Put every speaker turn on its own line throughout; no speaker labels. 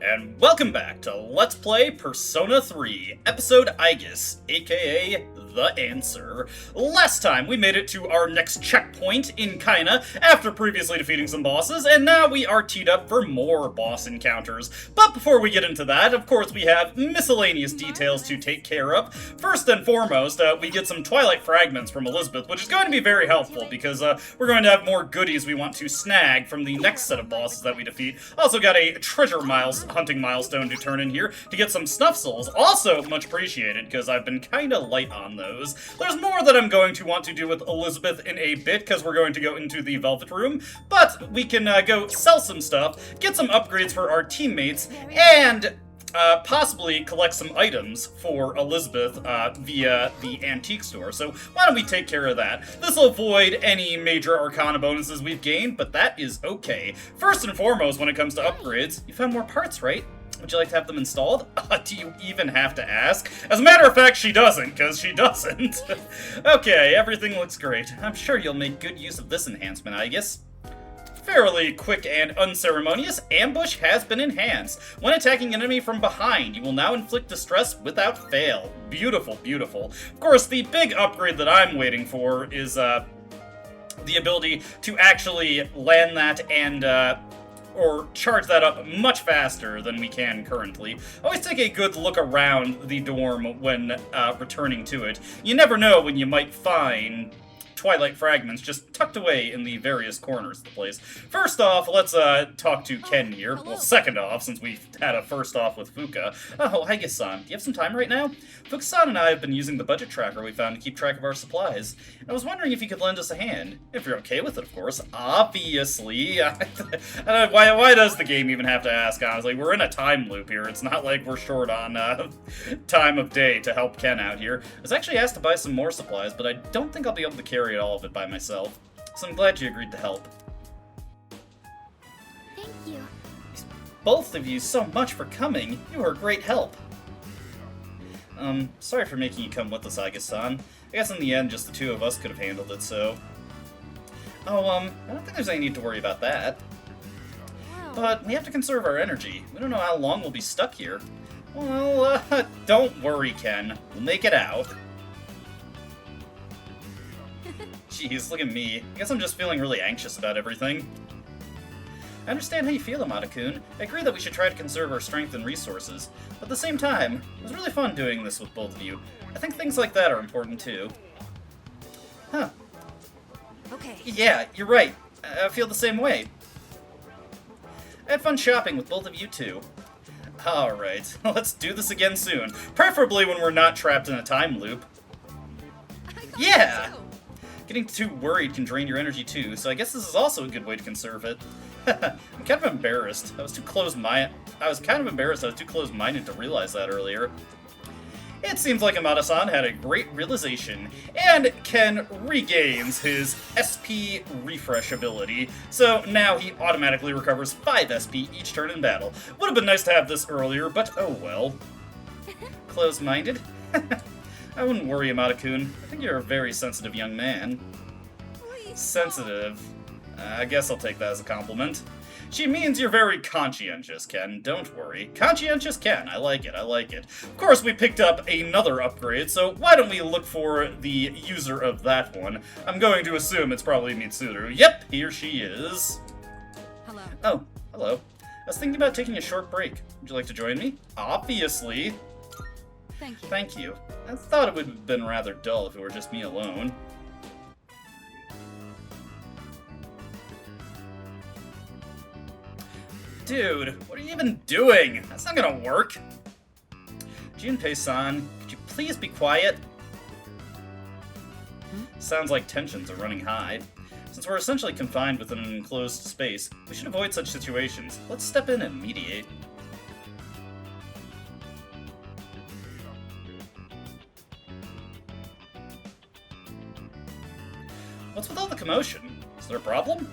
and welcome back to Let's Play Persona 3, Episode Aegis, aka The Answer. Last time, we made it to our next checkpoint in Caina, after previously defeating some bosses, and now we are teed up for more boss encounters. But before we get into that, of course we have miscellaneous details to take care of. First and foremost, we get some Twilight Fragments from Elizabeth, which is going to be very helpful, because we're going to have more goodies we want to snag from the next set of bosses that we defeat. Also got a treasure hunting milestone to turn in here to get some snuff souls. Also much appreciated, because I've been kinda light on those. There's more that I'm going to want to do with Elizabeth in a bit, because we're going to go into the Velvet Room, but we can go sell some stuff, get some upgrades for our teammates, and possibly collect some items for Elizabeth via the antique store. So why don't we take care of that? This will avoid any major Arcana bonuses we've gained, but that is okay. First and foremost, when it comes to upgrades, you found more parts, right? Would you like to have them installed? Do you even have to ask? As a matter of fact, she doesn't, because she doesn't. Okay, everything looks great. I'm sure you'll make good use of this enhancement, I guess. Fairly quick and unceremonious, Ambush has been enhanced. When attacking an enemy from behind, you will now inflict distress without fail. Beautiful, beautiful. Of course, the big upgrade that I'm waiting for is the ability to actually land that and or charge that up much faster than we can currently. Always take a good look around the dorm when returning to it. You never know when you might find Twilight Fragments just tucked away in the various corners of the place. First off, let's talk to Ken here. Well, second off, since we had a first off with Fuka. Oh, Haige-san, do you have some time right now? Fuka-san and I have been using the budget tracker we found to keep track of our supplies. And I was wondering if you could lend us a hand. If you're okay with it, of course. Obviously. Why does the game even have to ask, honestly? We're in a time loop here. It's not like we're short on time of day to help Ken out here. I was actually asked to buy some more supplies, but I don't think I'll be able to carry all of it by myself, so I'm glad you agreed to help.
Thank you.
Both of you so much for coming. You were a great help. Sorry for making you come with us, Haige-san. I guess in the end, just the two of us could have handled it, so... Oh, I don't think there's any need to worry about that.
Wow.
But we have to conserve our energy. We don't know how long we'll be stuck here. Well, don't worry, Ken. We'll make it out. Jeez, look at me. I guess I'm just feeling really anxious about everything. I understand how you feel, Amada-kun. I agree that we should try to conserve our strength and resources. But at the same time, it was really fun doing this with both of you. I think things like that are important too. Huh.
Okay.
Yeah, you're right. I feel the same way. I had fun shopping with both of you too. Alright, let's do this again soon. Preferably when we're not trapped in a time loop. Yeah! Getting too worried can drain your energy too, so I guess this is also a good way to conserve it. I'm kind of embarrassed. I was too close-minded to realize that earlier. It seems like Amada-san had a great realization, and Ken regains his SP refresh ability, so now he automatically recovers 5 SP each turn in battle. Would have been nice to have this earlier, but oh well. Close-minded? I wouldn't worry, Amada-kun. I think you're a very sensitive young man. Sensitive? I guess I'll take that as a compliment. She means you're very conscientious, Ken. Don't worry. Conscientious Ken. I like it. I like it. Of course, we picked up another upgrade, so why don't we look for the user of that one? I'm going to assume it's probably Mitsuru. Yep, here she is.
Hello.
Oh, hello. I was thinking about taking a short break. Would you like to join me? Obviously.
Thank you.
Thank you. I thought it would have been rather dull if it were just me alone. Dude, what are you even doing? That's not gonna work. Junpei-san, could you please be quiet? Sounds like tensions are running high. Since we're essentially confined within an enclosed space, we should avoid such situations. Let's step in and mediate. What's with all the commotion? Is there a problem?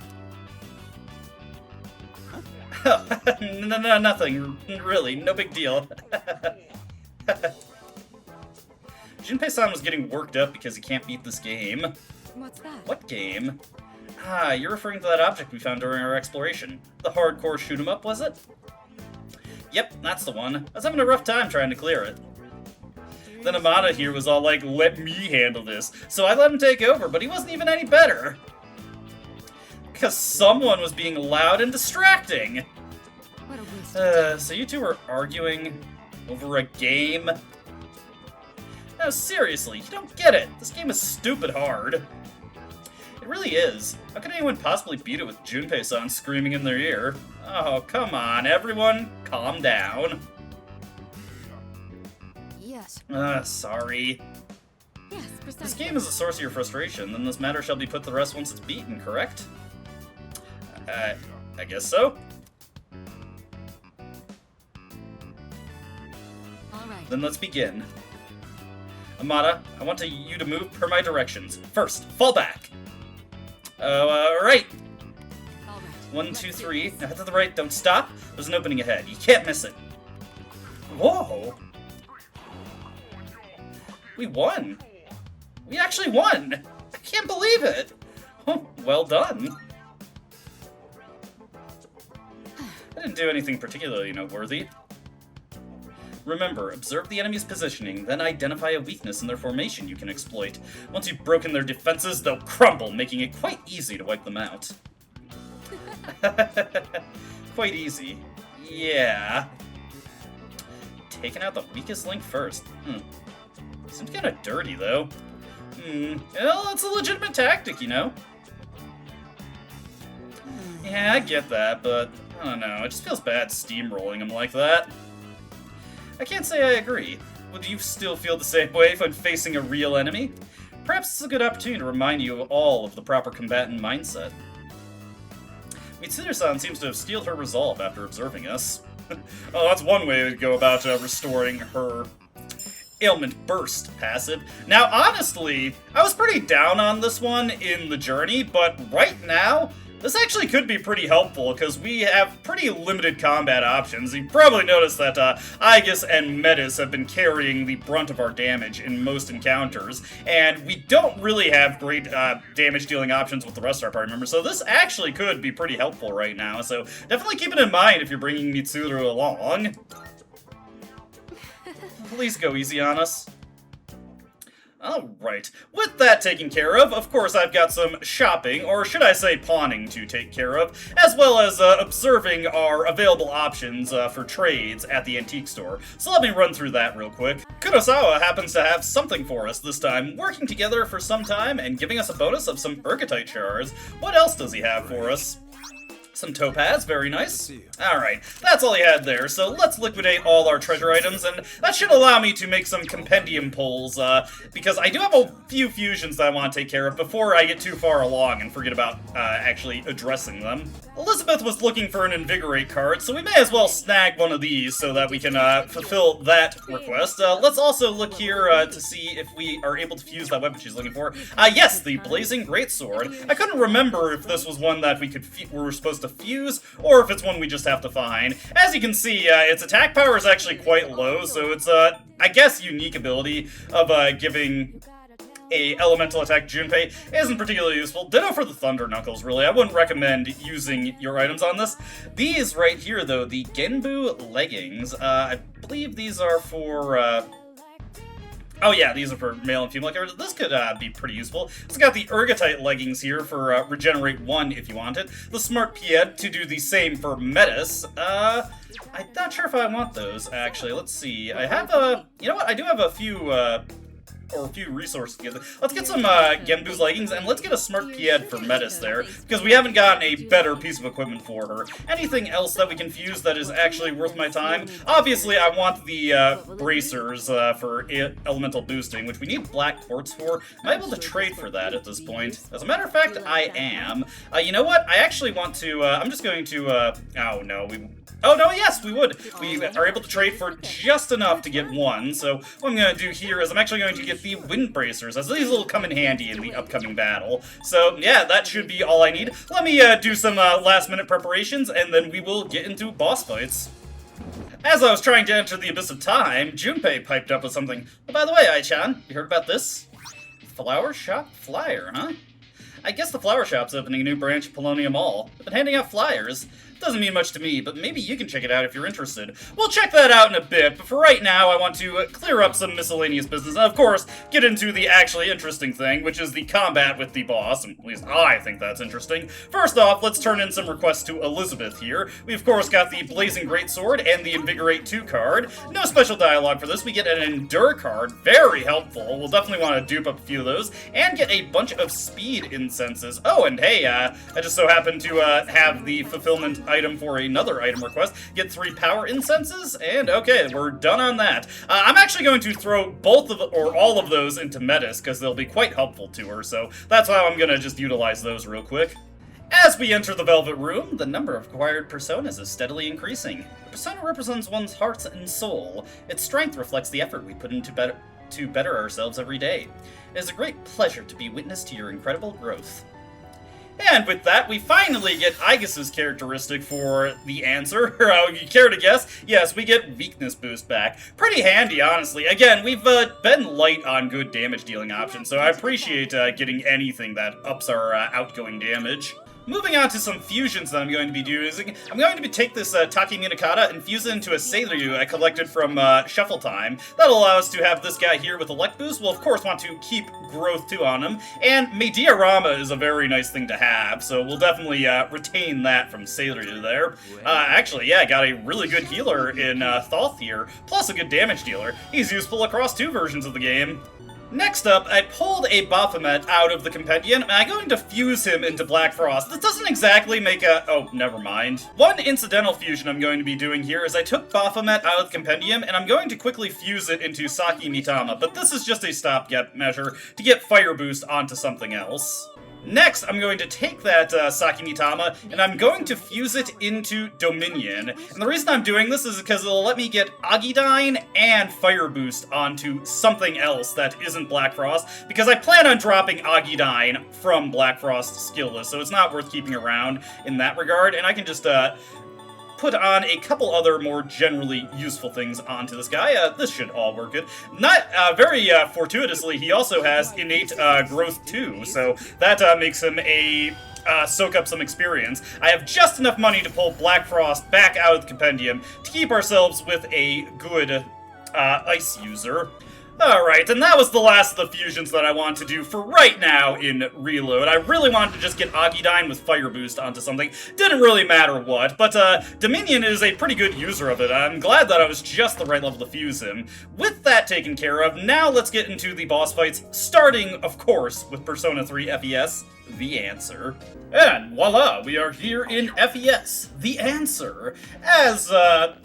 No, nothing. Really, no big deal. Junpei-san was getting worked up because he can't beat this game.
What's that?
What game? Ah, you're referring to that object we found during our exploration. The hardcore shoot 'em up, was it? Yep, that's the one. I was having a rough time trying to clear it. Then Amada here was all like, let me handle this. So I let him take over, but he wasn't even any better. Because someone was being loud and distracting.
What a waste of time.
So you two were arguing over a game? No, seriously, you don't get it. This game is stupid hard. It really is. How could anyone possibly beat it with Junpei-san screaming in their ear? Oh, come on, everyone, calm down.
Yes.
Sorry.
Yes,
This
precisely.
game is a source of your frustration, then this matter shall be put to rest once it's beaten, correct? I guess so.
All right.
Then let's begin. Amada, I want you to move per my directions. First, fall back. Right.
All right.
1,
Let's
2,
do
3.
this.
Now head to the right, don't stop. There's an opening ahead. You can't miss it. Whoa! We won! We actually won! I can't believe it! Oh, well done. I didn't do anything particularly noteworthy. Remember, observe the enemy's positioning, then identify a weakness in their formation you can exploit. Once you've broken their defenses, they'll crumble, making it quite easy to wipe them out. Quite easy. Yeah. Taking out the weakest link first. Seems kinda dirty, though. Well, it's a legitimate tactic, you know? Yeah, I get that, but I don't know, it just feels bad steamrolling him like that. I can't say I agree. Would you still feel the same way when facing a real enemy? Perhaps it's a good opportunity to remind you of all of the proper combatant mindset. Mitsuru-san seems to have steeled her resolve after observing us. Oh, that's one way to go about restoring her ailment burst passive. Now, honestly, I was pretty down on this one in the journey, but right now, this actually could be pretty helpful, because we have pretty limited combat options. You've probably noticed that Aegis and Metis have been carrying the brunt of our damage in most encounters, and we don't really have great damage-dealing options with the rest of our party members, so this actually could be pretty helpful right now, so definitely keep it in mind if you're bringing Mitsuru along. Please go easy on us. Alright, with that taken care of course I've got some shopping, or should I say pawning, to take care of, as well as observing our available options for trades at the antique store. So let me run through that real quick. Kurosawa happens to have something for us this time, working together for some time and giving us a bonus of some ergotite shards. What else does he have for us? Some topaz, very nice. Alright, that's all he had there, so let's liquidate all our treasure items, and that should allow me to make some compendium pulls, because I do have a few fusions that I want to take care of before I get too far along and forget about actually addressing them. Elizabeth was looking for an Invigorate card, so we may as well snag one of these so that we can fulfill that request. Let's also look here to see if we are able to fuse that weapon she's looking for. Yes, the Blazing Greatsword. I couldn't remember if this was one that we were supposed to fuse, or if it's one we just have to find. As you can see, its attack power is actually quite low, so it's I guess, unique ability of giving a elemental attack Junpei isn't particularly useful. Ditto for the Thunder Knuckles, really. I wouldn't recommend using your items on this. These right here, though, the Genbu leggings, I believe these are for, oh yeah, these are for male and female characters. This could be pretty useful. It's got the Ergotite leggings here for Regenerate 1 if you want it. The Smart Pied to do the same for Metis. I'm not sure if I want those, actually. Let's see. I have you know what? I do have a few resources together. Let's get some Genbu's leggings, and let's get a Smart Pied for Metis there, because we haven't gotten a better piece of equipment for her. Anything else that we can fuse that is actually worth my time? Obviously, I want the bracers for elemental boosting, which we need black quartz for. Am I able to trade for that at this point? As a matter of fact, I am. You know what? I actually want to, I'm just going to, oh no, oh no, yes, we would. We are able to trade for just enough to get one, so what I'm going to do here is I'm actually going to get the wind bracers, as these will come in handy in the upcoming battle. So yeah, that should be all I need. Let me do some last-minute preparations, and then we will get into boss fights. As I was trying to enter the abyss of time, Junpei piped up with something. Oh, by the way, Ai-chan, you heard about this? Flower shop flyer, huh? I guess the flower shop's opening a new branch of Polonium Mall. They've been handing out flyers. Doesn't mean much to me, but maybe you can check it out if you're interested. We'll check that out in a bit, but for right now, I want to clear up some miscellaneous business, and of course, get into the actually interesting thing, which is the combat with the boss, and at least I think that's interesting. First off, let's turn in some requests to Elizabeth here. We of course got the Blazing Greatsword and the Invigorate 2 card. No special dialogue for this, we get an Endure card, very helpful. We'll definitely want to dupe up a few of those, and get a bunch of speed incenses. Oh, and hey, I just so happen to have the fulfillment item for another item request. Get 3 power incenses, and okay, we're done on that. I'm actually going to throw both of or all of those into Metis, because they'll be quite helpful to her, so that's why I'm gonna just utilize those real quick. As we enter the Velvet Room, the number of acquired personas is steadily increasing. The persona represents one's heart and soul. Its strength reflects the effort we put into better ourselves every day. It is a great pleasure to be witness to your incredible growth. And with that, we finally get Aegis's characteristic for the answer. You care to guess? Yes, we get weakness boost back. Pretty handy, honestly. Again, we've been light on good damage dealing options, so I appreciate getting anything that ups our outgoing damage. Moving on to some fusions that I'm going to be using, I'm going to take this Taki Minakata and fuse it into a Seiryu I collected from Shuffle Time. That'll allow us to have this guy here with Elect Boost. We'll of course want to keep Growth 2 on him, and Mediarama is a very nice thing to have, so we'll definitely retain that from Seiryu there. Actually, yeah, got a really good healer in Thoth here, plus a good damage dealer. He's useful across 2 versions of the game. Next up, I pulled a Baphomet out of the Compendium, and I'm going to fuse him into Black Frost. This doesn't exactly make a... oh, never mind. One incidental fusion I'm going to be doing here is I took Baphomet out of the Compendium, and I'm going to quickly fuse it into Saki Mitama, but this is just a stopgap measure to get Fire Boost onto something else. Next, I'm going to take that Saki Mitama, and I'm going to fuse it into Dominion. And the reason I'm doing this is because it'll let me get Agidyne and Fire Boost onto something else that isn't Black Frost, because I plan on dropping Agidyne from Black Frost's skill list, so it's not worth keeping around in that regard, and I can just put on a couple other more generally useful things onto this guy. This should all work good. Not very fortuitously, he also has innate growth too, so that makes him a soak up some experience. I have just enough money to pull Black Frost back out of the Compendium to keep ourselves with a good ice user. Alright, and that was the last of the fusions that I want to do for right now in Reload. I really wanted to just get Agidyne with Fire Boost onto something. Didn't really matter what, but Dominion is a pretty good user of it. I'm glad that I was just the right level to fuse him. With that taken care of, now let's get into the boss fights, starting, of course, with Persona 3 FES, The Answer. And voila, we are here in FES, The Answer. As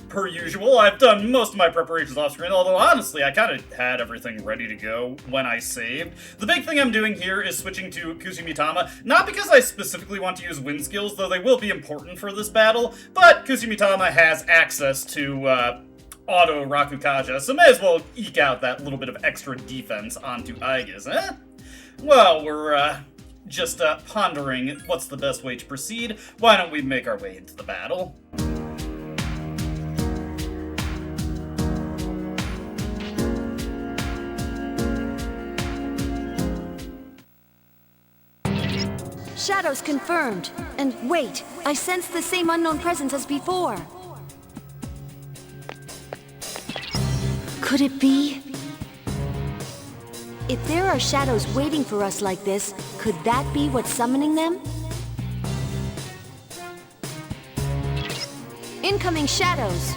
per usual, I've done most of my preparations off screen, although honestly, I kind of had everything ready to go when I saved. The big thing I'm doing here is switching to Kusumitama, not because I specifically want to use wind skills, though they will be important for this battle, but Kusumitama has access to auto Rakukaja, so may as well eke out that little bit of extra defense onto Aegis, eh? Well, we're just pondering what's the best way to proceed. Why don't we make our way into the battle?
Shadows confirmed. And wait, I sense the same unknown presence as before. Could it be? If there are shadows waiting for us like this, could that be what's summoning them? Incoming shadows!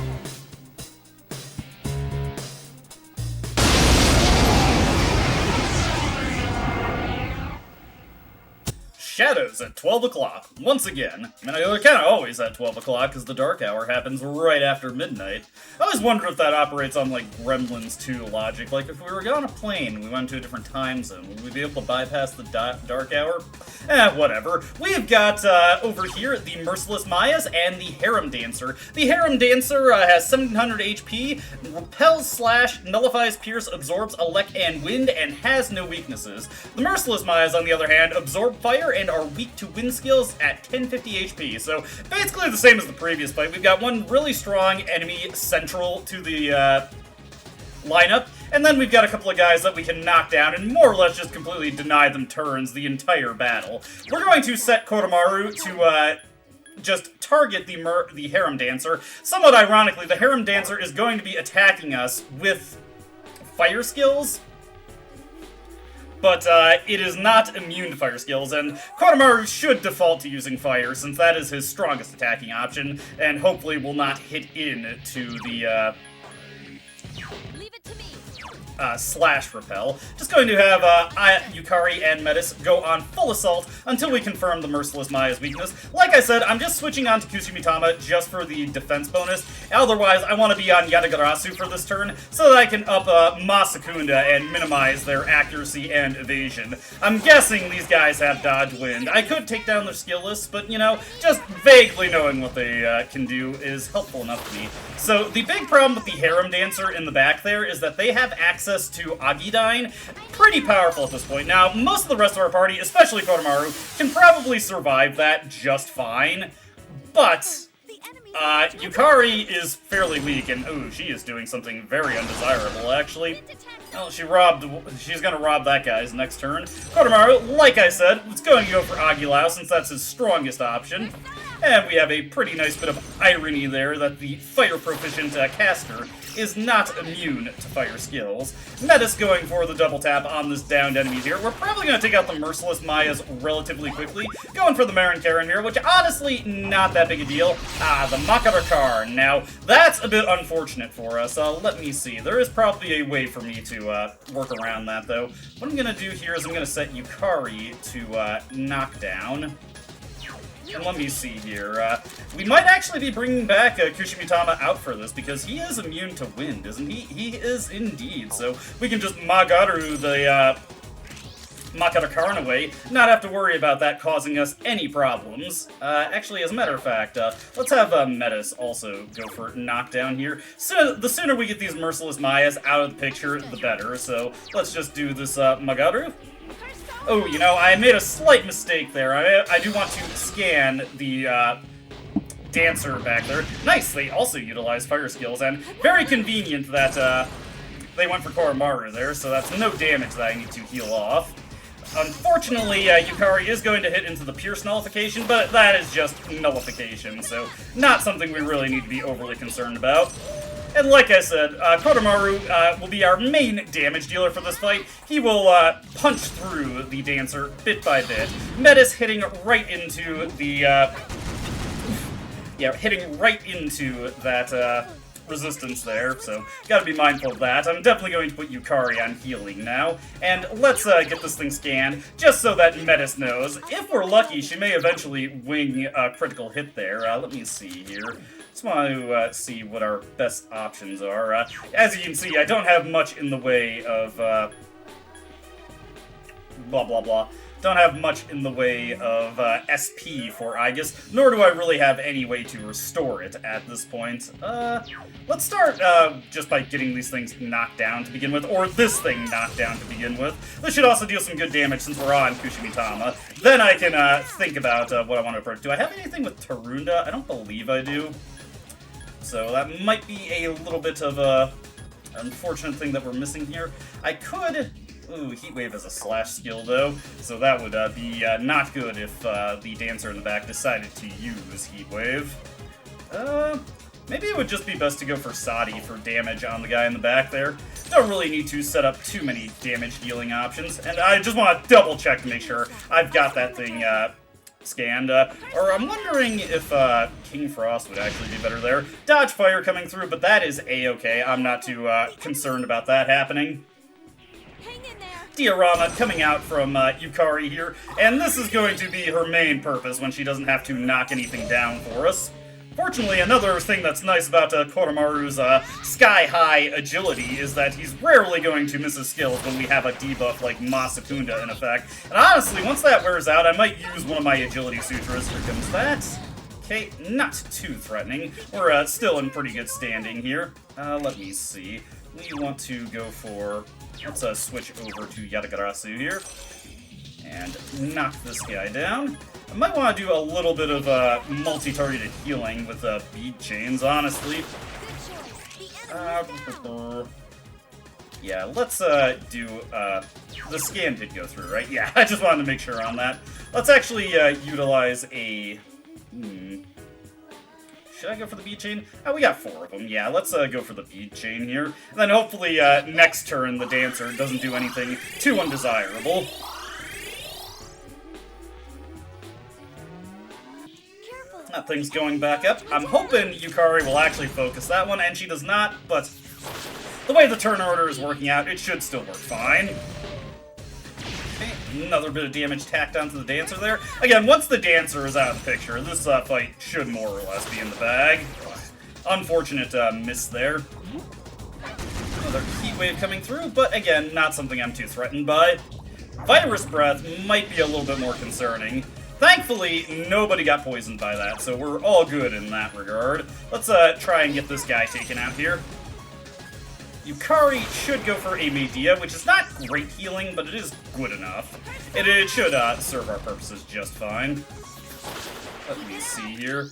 Shadows at 12 o'clock, once again. I mean, they're kind of always at 12 o'clock, because the dark hour happens right after midnight. I always wonder if that operates on, like, Gremlins 2 logic. Like, if we were on a plane and we went to a different time zone, would we be able to bypass the dark hour? Whatever. We've got, over here, the Merciless Mayas and the Harem Dancer. The Harem Dancer has 1700 HP, repels, slash, nullifies, pierce, absorbs, elect, and wind, and has no weaknesses. The Merciless Mayas, on the other hand, absorb fire and are weak to wind skills at 1050 HP. So basically the same as the previous fight. We've got one really strong enemy central to the lineup, and then we've got a couple of guys that we can knock down and more or less just completely deny them turns the entire battle. We're going to set Koromaru to just target the Harem Dancer. Somewhat ironically, the Harem Dancer is going to be attacking us with fire skills, but it is not immune to fire skills, and Kotamaru should default to using fire, since that is his strongest attacking option, and hopefully will not hit into the slash repel. Just going to have Yukari and Metis go on full assault until we confirm the Merciless Maya's weakness. Like I said, I'm just switching on to Kushimitama just for the defense bonus. Otherwise, I want to be on Yatagarasu for this turn so that I can up Masakunda and minimize their accuracy and evasion. I'm guessing these guys have dodge wind. I could take down their skill list, but, you know, just vaguely knowing what they can do is helpful enough to me. So the big problem with the Harem Dancer in the back there is that they have access to Agidyne. Pretty powerful at this point. Now, most of the rest of our party, especially Kotamaru, can probably survive that just fine, but Yukari is fairly weak, and ooh, she is doing something very undesirable, actually. Well, she's gonna rob that guy's next turn. Kotamaru, like I said, is going to go for Agilao, since that's his strongest option. And we have a pretty nice bit of irony there that the fire-proficient caster is not immune to fire skills. Metis going for the double tap on this downed enemies here. We're probably going to take out the Merciless Mayas relatively quickly. Going for the Marin Karen here, which honestly, not that big a deal. The Makarakar. Now, that's a bit unfortunate for us. Let me see. There is probably a way for me to work around that, though. What I'm going to do here is I'm going to set Yukari to knock down. And let me see here. We might actually be bringing back Kushimitama out for this, because he is immune to wind, isn't he? He is indeed. So we can just Magaru the Makarakarn away, not have to worry about that causing us any problems. Actually, as a matter of fact, let's have Metis also go for knockdown here. So the sooner we get these Merciless Mayas out of the picture, the better. So let's just do this Magaru. Oh, you know, I made a slight mistake there. I do want to scan the dancer back there. Nice, they also utilize fire skills, and very convenient that they went for Koromaru there, so that's no damage that I need to heal off. Unfortunately, Yukari is going to hit into the Pierce nullification, but that is just nullification, so not something we really need to be overly concerned about. And like I said, Kotamaru will be our main damage dealer for this fight. He will punch through the dancer bit by bit. Metis hitting right into the, hitting right into that resistance there, so gotta be mindful of that. I'm definitely going to put Yukari on healing now, and let's get this thing scanned, just so that Metis knows. If we're lucky, she may eventually wing a critical hit there. Let me see here. Just want to see what our best options are. As you can see, I don't have much in the way of blah blah blah. Don't have much in the way of SP for Aegis, nor do I really have any way to restore it at this point. Let's start just by getting these things knocked down to begin with, or this thing knocked down to begin with. This should also deal some good damage since we're on Kushimitama. Then I can think about what I want to approach. Do I have anything with Tarunda? I don't believe I do. So that might be a little bit of a unfortunate thing that we're missing here. I could... Ooh, Heat Wave is a slash skill, though, so that would be not good if the dancer in the back decided to use Heat Wave. Maybe it would just be best to go for Sadi for damage on the guy in the back there. Don't really need to set up too many damage-dealing options, and I just want to double-check to make sure I've got that thing scanned. Or I'm wondering if King Frost would actually be better there. Dodge Fire coming through, but that is A-okay. I'm not too concerned about that happening. Diorama coming out from Yukari here, and this is going to be her main purpose when she doesn't have to knock anything down for us. Fortunately, another thing that's nice about Kotamaru's sky-high agility is that he's rarely going to miss his skills when we have a debuff like Masakunda in effect. And honestly, once that wears out, I might use one of my agility sutras. Here comes that. Okay, not too threatening. We're still in pretty good standing here. Let me see. We want to go for... Let's switch over to Yatagarasu here. And knock this guy down. I might want to do a little bit of multi-targeted healing with bead chains, honestly. Yeah, let's do... the scan did go through, right? Yeah, I just wanted to make sure on that. Let's actually utilize a Should I go for the bead chain? Oh, we got 4 of them. Yeah, let's go for the bead chain here. And then hopefully next turn the dancer doesn't do anything too undesirable. That thing's going back up. I'm hoping Yukari will actually focus that one, and she does not, but the way the turn order is working out, it should still work fine. Okay, another bit of damage tacked onto the dancer there. Again, once the dancer is out of the picture, this fight should more or less be in the bag. Unfortunate miss there. Another heat wave coming through, but again, not something I'm too threatened by. Virus Breath might be a little bit more concerning. Thankfully, nobody got poisoned by that, so we're all good in that regard. Let's try and get this guy taken out here. Yukari should go for a Medea, which is not great healing, but it is good enough. It should serve our purposes just fine. Let me see here.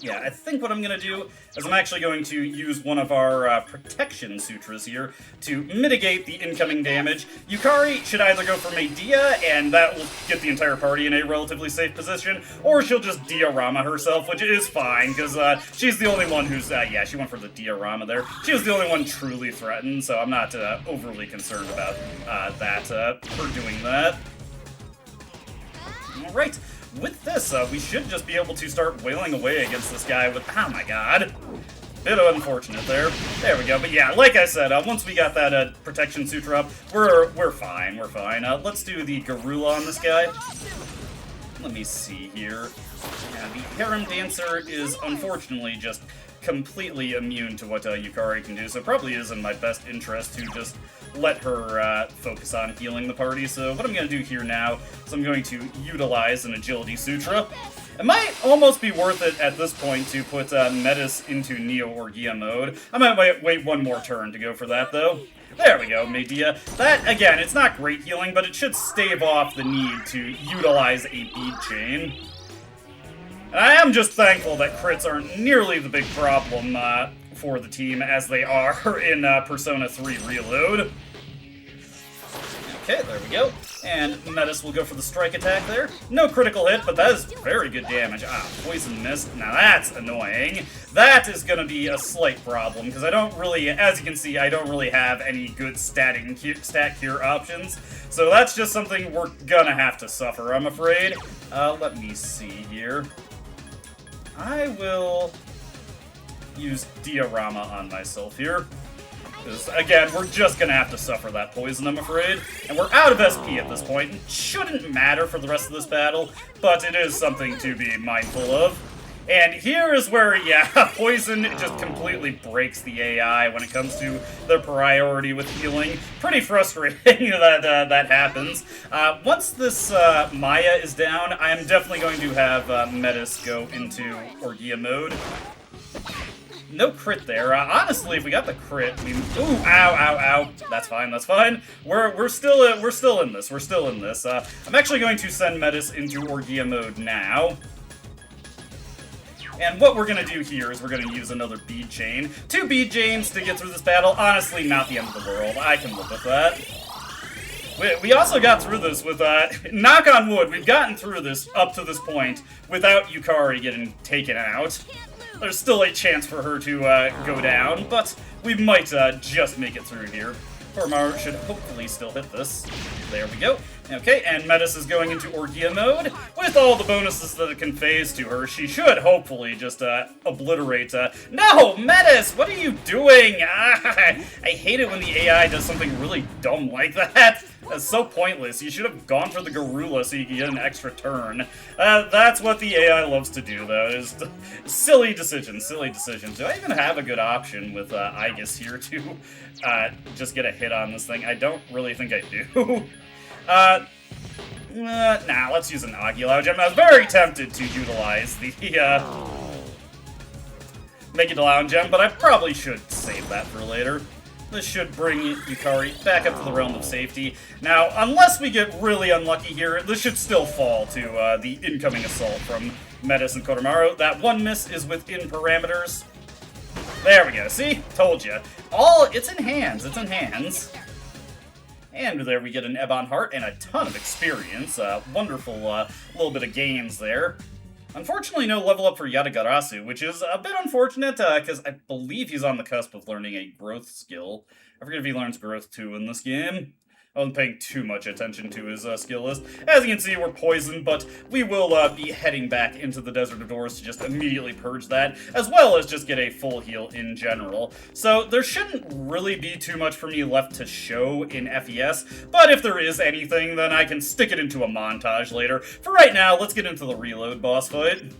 Yeah, I think what I'm going to do is I'm actually going to use one of our protection sutras here to mitigate the incoming damage. Yukari should either go for Medea, and that will get the entire party in a relatively safe position, or she'll just diorama herself, which is fine, because she's the only one who's, yeah, she went for the diorama there. She was the only one truly threatened, so I'm not overly concerned about her doing that. Alright. With this, we should just be able to start wailing away against this guy with... Oh my god. Bit of unfortunate there. There we go. But yeah, like I said, once we got that Protection Sutra up, we're fine. We're fine. Let's do the Garula on this guy. Let me see here. Yeah, the Harem Dancer is unfortunately just completely immune to what Yukari can do, so it probably is in my best interest to just let her focus on healing the party. So what I'm going to do here now is I'm going to utilize an Agility Sutra. It might almost be worth it at this point to put Metis into Neo-Orgia mode. I might wait one more turn to go for that, though. There we go, Medea. That, again, it's not great healing, but it should stave off the need to utilize a bead chain. And I am just thankful that crits aren't nearly the big problem for the team as they are in Persona 3 Reload. Okay, there we go. And Metis will go for the strike attack there. No critical hit, but that is very good damage. Ah, poison mist. Now that's annoying. That is going to be a slight problem, because I don't really, as you can see, I don't really have any good stat cure options. So that's just something we're gonna have to suffer, I'm afraid. Let me see here. I will use Diorama on myself here. Because, again, we're just gonna have to suffer that poison, I'm afraid. And we're out of SP at this point. It shouldn't matter for the rest of this battle, but it is something to be mindful of. And here is where, yeah, poison just completely breaks the AI when it comes to their priority with healing. Pretty frustrating that that happens. Once this Maya is down, I am definitely going to have Metis go into Orgia mode. No crit there. Honestly, if we got the crit, we... Ooh, ow, ow, ow. That's fine, that's fine. We're still in this. We're still in this. I'm actually going to send Metis into Orgia mode now. And what we're going to do here is we're going to use another bead chain. 2 bead chains to get through this battle. Honestly, not the end of the world. I can live with that. We also got through this with, knock on wood, we've gotten through this up to this point without Yukari getting taken out. There's still a chance for her to go down, but we might just make it through here. Perparations should hopefully still hit this. There we go. Okay, and Metis is going into Orgia mode. With all the bonuses that it conveys to her, she should hopefully just obliterate... No! Metis! What are you doing? I hate it when the AI does something really dumb like that. That's so pointless. You should have gone for the Garula so you could get an extra turn. That's what the AI loves to do, though, is silly decisions, silly decisions. Do I even have a good option with Aegis here to just get a hit on this thing? I don't really think I do. Nah, let's use an Aguilau Gem. I was very tempted to utilize the Megadalown Gem, but I probably should save that for later. This should bring Yukari back up to the realm of safety. Now, unless we get really unlucky here, this should still fall to the incoming assault from Metis and Kotamaru. That one miss is within parameters. There we go. See? Told you. It's in hands. It's in hands. And there we get an Ebon Heart and a ton of experience. Wonderful little bit of gains there. Unfortunately, no level up for Yatagarasu, which is a bit unfortunate, because I believe he's on the cusp of learning a growth skill. I forget if he learns growth 2 in this game. I wasn't paying too much attention to his skill list. As you can see, we're poisoned, but we will be heading back into the Desert of Doors to just immediately purge that, as well as just get a full heal in general. So there shouldn't really be too much for me left to show in FES, but if there is anything, then I can stick it into a montage later. For right now, let's get into the reload boss fight.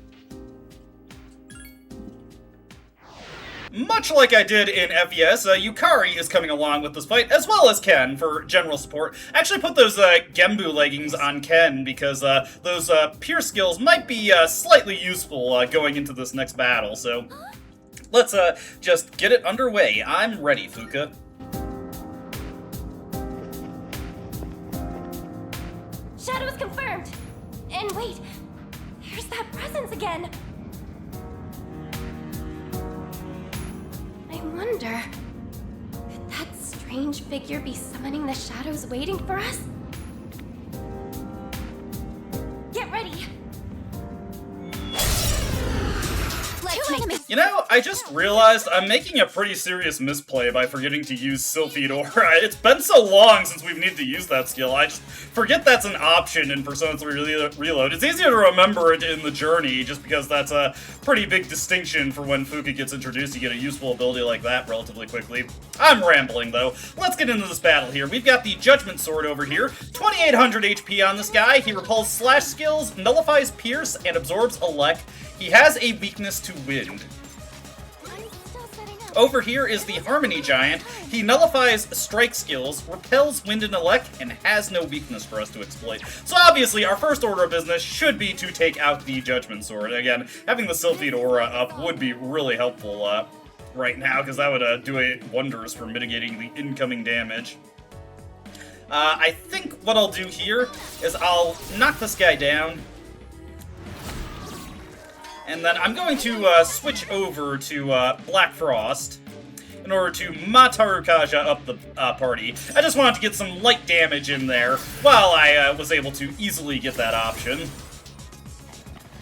Much like I did in FES, Yukari is coming along with this fight, as well as Ken for general support. I actually put those Gembu leggings on Ken because those pierce skills might be slightly useful going into this next battle, so let's just get it underway. I'm ready, Fuka.
Shadows confirmed! And wait, there's that presence again! I wonder, could that strange figure be summoning the shadows waiting for us? Get ready!
You know, I just realized I'm making a pretty serious misplay by forgetting to use Sylphid Aura. It's been so long since we've needed to use that skill, I just forget that's an option in Persona 3 Reload. It's easier to remember it in the journey, just because that's a pretty big distinction for when Fuka gets introduced. You get a useful ability like that relatively quickly. I'm rambling, though. Let's get into this battle here. We've got the Judgement Sword over here. 2800 HP on this guy. He repels slash skills, nullifies pierce, and absorbs elect. He has a weakness to wind. Over here is the Harmony Giant. He nullifies strike skills, repels wind and elect, and has no weakness for us to exploit. So obviously, our first order of business should be to take out the Judgement Sword. Again, having the Sylphid Aura up would be really helpful right now, because that would do wonders for mitigating the incoming damage. I think what I'll do here is I'll knock this guy down, and then I'm going to switch over to Black Frost in order to Mataru Kaja up the party. I just wanted to get some light damage in there while I was able to easily get that option.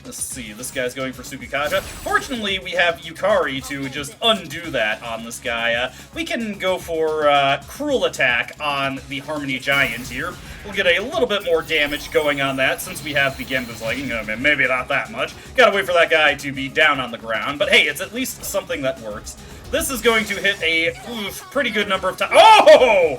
Let's see, this guy's going for Tsukikaja. Fortunately, we have Yukari to just undo that on this guy. We can go for Cruel Attack on the Harmony Giant here. We'll get a little bit more damage going on that since we have the Gembu's legging. Maybe not that much. Gotta wait for that guy to be down on the ground, but hey, it's at least something that works. This is going to hit a pretty good number of times. Oh!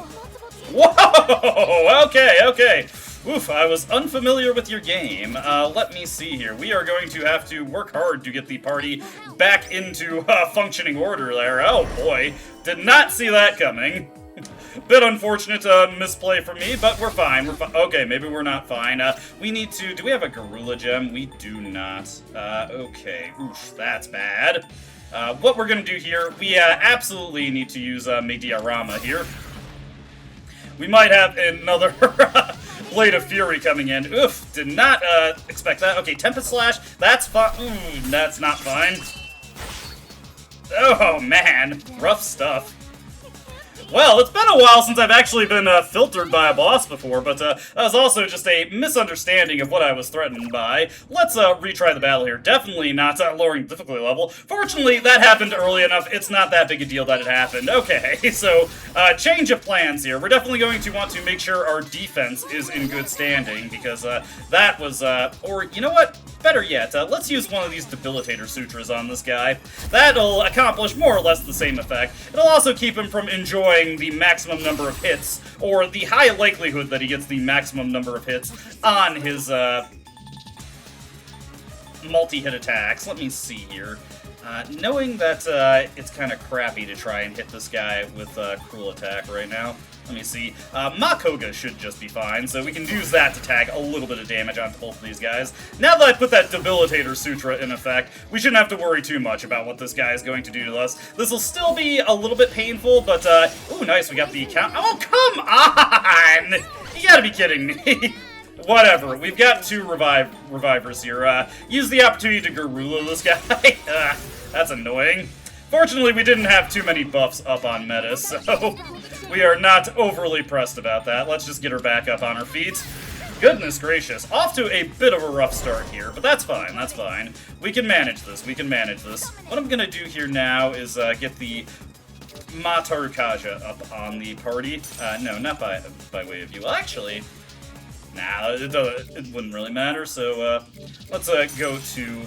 Whoa! Okay. Oof, I was unfamiliar with your game. Let me see here. We are going to have to work hard to get the party back into functioning order there. Oh boy, did not see that coming. Bit unfortunate misplay for me, but we're fine. Okay, maybe we're not fine. We need to... Do we have a Garula Gem? We do not. Okay. Oof, that's bad. What we're gonna do here, we absolutely need to use Mediarama here. We might have another Blade of Fury coming in. Oof, did not expect that. Okay, Tempest Slash, that's fine. Ooh, that's not fine. Oh, man. Rough stuff. Well, it's been a while since I've actually been filtered by a boss before, but that was also just a misunderstanding of what I was threatened by. Let's retry the battle here. Definitely not lowering the difficulty level. Fortunately, that happened early enough. It's not that big a deal that it happened. Okay, so change of plans here. We're definitely going to want to make sure our defense is in good standing, because that was, or you know what? Better yet, let's use one of these Debilitator Sutras on this guy. That'll accomplish more or less the same effect. It'll also keep him from enjoying the maximum number of hits, or the high likelihood that he gets the maximum number of hits on his multi-hit attacks. Let me see here. Knowing that it's kind of crappy to try and hit this guy with Cruel Attack right now. Let me see. Makoga should just be fine, so we can use that to tag a little bit of damage onto both of these guys. Now that I put that Debilitator Sutra in effect, we shouldn't have to worry too much about what this guy is going to do to us. This will still be a little bit painful, but, ooh, nice, we got the count. Oh, come on! You gotta be kidding me. Whatever, we've got two revivers here. Use the opportunity to Garula this guy. That's annoying. Fortunately, we didn't have too many buffs up on Metis, so we are not overly pressed about that. Let's just get her back up on her feet. Goodness gracious. Off to a bit of a rough start here, but that's fine, that's fine. We can manage this, we can manage this. What I'm gonna do here now is get the Matarukaja up on the party. No, not by way of you. Well, actually, nah, it wouldn't really matter, so let's go to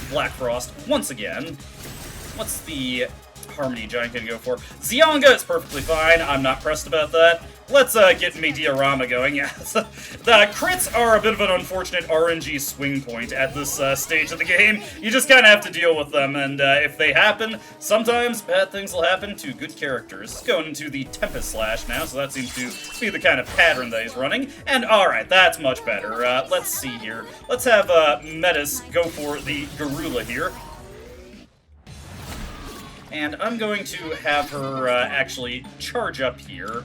Black Frost once again. What's the Harmony Giant gonna go for? Zionga is perfectly fine. I'm not pressed about that. Let's get Mediarama going. Yeah, the crits are a bit of an unfortunate RNG swing point at this stage of the game. You just kind of have to deal with them, and if they happen, sometimes bad things will happen to good characters. Going into the Tempest Slash now, so that seems to be the kind of pattern that he's running. And alright, that's much better. Let's see here. Let's have Metis go for the Garula here. And I'm going to have her actually charge up here.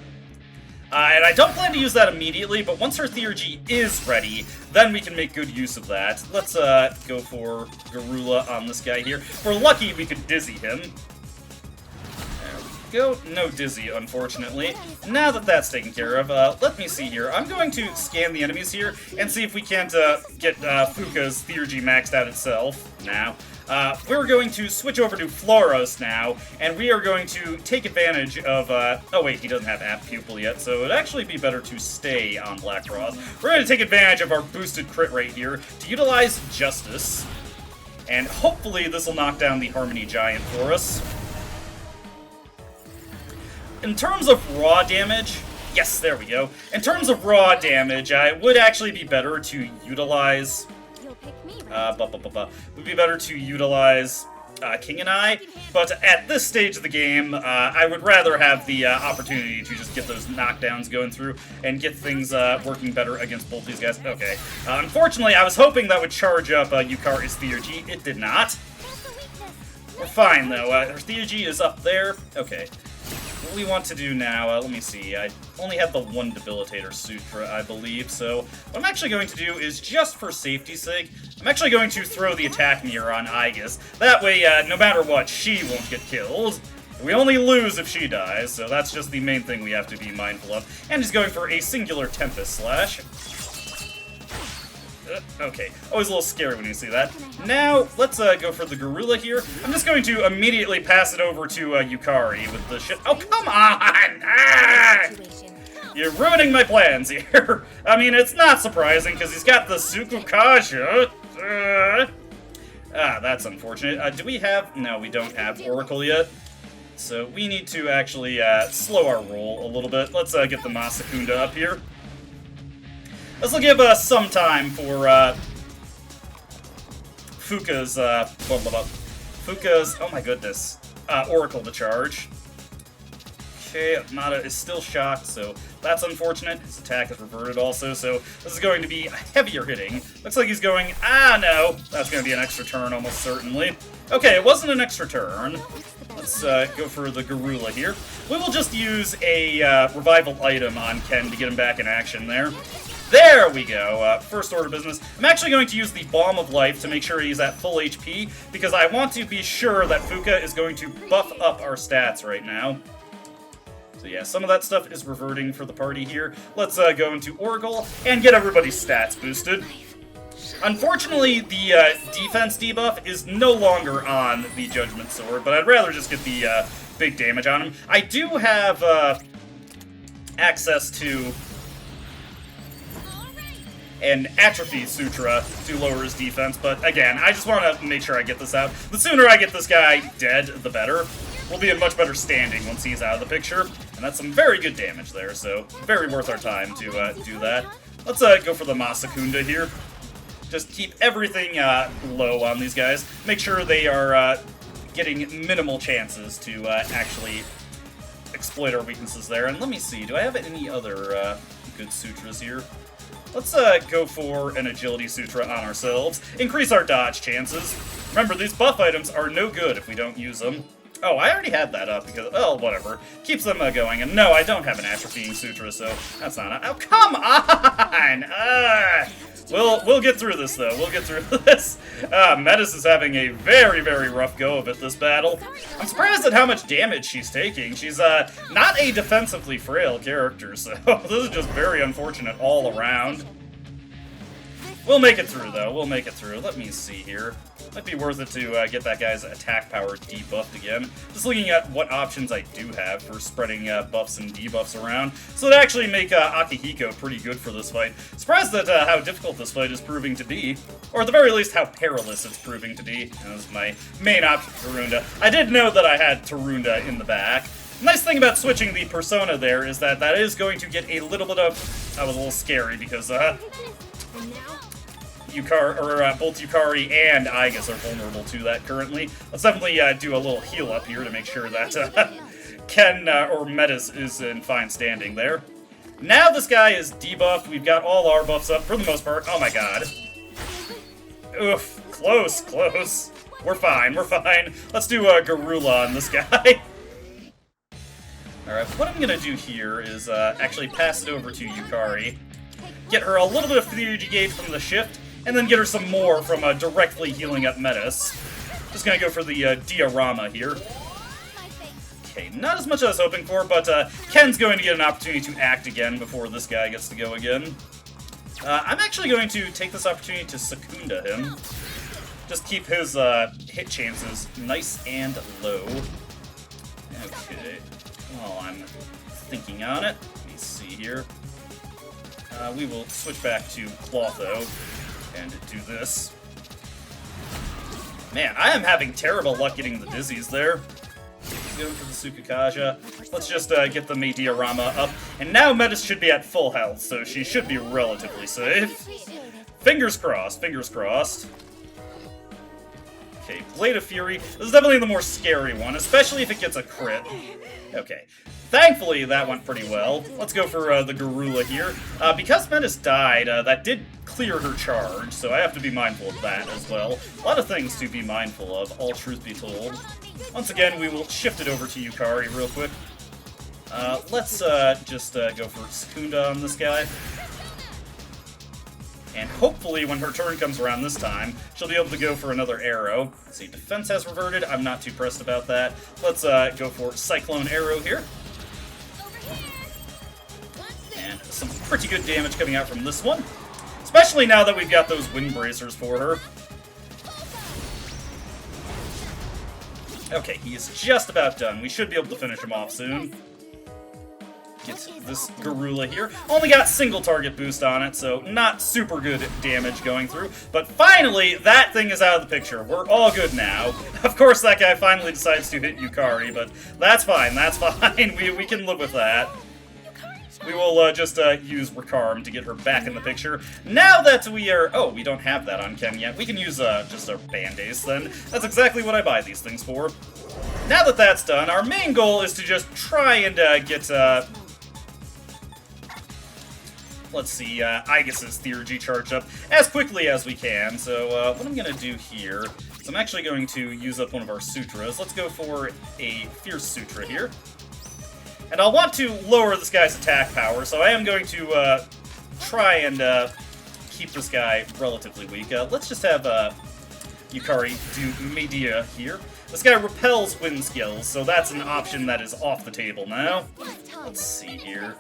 And I don't plan to use that immediately, but once her Theurgy is ready, then we can make good use of that. Let's go for Garula on this guy here. If we're lucky, we could Dizzy him. There we go. No Dizzy, unfortunately. Now that that's taken care of, let me see here. I'm going to scan the enemies here and see if we can't get Fuka's Theurgy maxed out itself now. We're going to switch over to Floros now, and we are going to take advantage of, oh wait, he doesn't have App Pupil yet, so it'd actually be better to stay on Black Frost. We're going to take advantage of our boosted crit rate here to utilize Justice, and hopefully this will knock down the Harmony Giant for us. In terms of raw damage, yes, there we go. In terms of raw damage, it would actually be better to utilize... would be better to utilize King and I, but at this stage of the game, I would rather have the opportunity to just get those knockdowns going through and get things working better against both these guys. Okay. Unfortunately, I was hoping that would charge up Yukari's Theurgy. It did not. We're fine, though. Her Theurgy is up there. Okay. What we want to do now, let me see, I only have the one Debilitator Sutra, I believe, so what I'm actually going to do is, just for safety's sake, I'm actually going to throw the attack mirror on Aegis. That way, no matter what, she won't get killed. We only lose if she dies, so that's just the main thing we have to be mindful of. And he's going for a singular Tempest Slash. Okay, always a little scary when you see that. Now, let's go for the Garula here. I'm just going to immediately pass it over to Yukari with the shit. Oh, come on! Ah! You're ruining my plans here. I mean, it's not surprising, because he's got the Tsukukaja. That's unfortunate. Do we have... No, we don't have Oracle yet. So we need to actually slow our roll a little bit. Let's get the Masakunda up here. This will give us some time for Fuka's, oh my goodness, Oracle to charge. Okay, Nada is still shocked, so that's unfortunate. His attack is reverted also, so this is going to be heavier hitting. Looks like he's going, no, that's going to be an extra turn almost certainly. Okay, it wasn't an extra turn. Let's go for the Garula here. We will just use a revival item on Ken to get him back in action there. There we go, first order business. I'm actually going to use the Balm of Life to make sure he's at full HP, because I want to be sure that Fuka is going to buff up our stats right now. So yeah, some of that stuff is reverting for the party here. Let's go into Oracle and get everybody's stats boosted. Unfortunately, the defense debuff is no longer on the Judgment Sword, but I'd rather just get the big damage on him. I do have access to an Atrophy Sutra to lower his defense, but again, I just want to make sure I get this out. The sooner I get this guy dead, the better. We'll be in much better standing once he's out of the picture, and that's some very good damage there, so very worth our time to do that. Let's go for the Masakunda here. Just keep everything low on these guys. Make sure they are getting minimal chances to actually exploit our weaknesses there. And let me see, do I have any other good sutras here? Let's go for an Agility Sutra on ourselves. Increase our dodge chances. Remember, these buff items are no good if we don't use them. Oh, I already had that up because, oh, whatever. Keeps them going. And no, I don't have an Atrophying Sutra, so that's not... Oh, come on! We'll get through this, though. We'll get through this. Metis is having a very, very rough go of it this battle. I'm surprised at how much damage she's taking. She's not a defensively frail character, so this is just very unfortunate all around. We'll make it through, though. We'll make it through. Let me see here. Might be worth it to get that guy's attack power debuffed again. Just looking at what options I do have for spreading buffs and debuffs around. So it'd actually make Akihiko pretty good for this fight. Surprised at how difficult this fight is proving to be. Or at the very least, how perilous it's proving to be. That was my main option for Tarunda. I did know that I had Tarunda in the back. Nice thing about switching the persona there is that that is going to get a little bit of... That was a little scary because... both Yukari and Aigis are vulnerable to that currently. Let's definitely do a little heal up here to make sure that Ken or Metis is in fine standing there. Now this guy is debuffed. We've got all our buffs up for the most part. Oh my god. Oof. Close, close. We're fine, we're fine. Let's do a Garula on this guy. Alright, what I'm gonna do here is actually pass it over to Yukari. Get her a little bit of theurgy gauge from the shift, and then get her some more from directly healing up Metis. Just gonna go for the diorama here. Okay, not as much as I was hoping for, but Ken's going to get an opportunity to act again before this guy gets to go again. I'm actually going to take this opportunity to Secunda him. Just keep his hit chances nice and low. Okay, well, I'm thinking on it. Let me see here. We will switch back to Clotho and do this. Man, I am having terrible luck getting the dizzies there. Going for the Tsukakaja. Let's just get the Mei diorama up. And now Metis should be at full health, so she should be relatively safe. Fingers crossed, fingers crossed. Okay, Blade of Fury. This is definitely the more scary one, especially if it gets a crit. Okay. Thankfully, that went pretty well. Let's go for the Garula here. Because Metis died, that did clear her charge, so I have to be mindful of that as well. A lot of things to be mindful of, all truth be told. Once again, we will shift it over to Yukari real quick. Let's just go for Secunda on this guy. And hopefully, when her turn comes around this time, she'll be able to go for another arrow. Let's see, defense has reverted. I'm not too pressed about that. Let's go for Cyclone Arrow here. And some pretty good damage coming out from this one. Especially now that we've got those wind bracers for her. Okay, he is just about done. We should be able to finish him off soon. Get this Garula here. Only got single target boost on it, so not super good damage going through. But finally, that thing is out of the picture. We're all good now. Of course, that guy finally decides to hit Yukari, but that's fine, that's fine. We can live with that. We will just use Rekarm to get her back in the picture. Now that we are... Oh, we don't have that on Ken yet. We can use just our Band-Aids then. That's exactly what I buy these things for. Now that that's done, our main goal is to just try and get... let's see, Aigis' Theurgy charged up as quickly as we can. So what I'm going to do here is I'm actually going to use up one of our Sutras. Let's go for a Fierce Sutra here. And I'll want to lower this guy's attack power, so I am going to try and keep this guy relatively weak. Let's just have Yukari do Media here. This guy repels wind skills, so that's an option that is off the table now. Let's see here.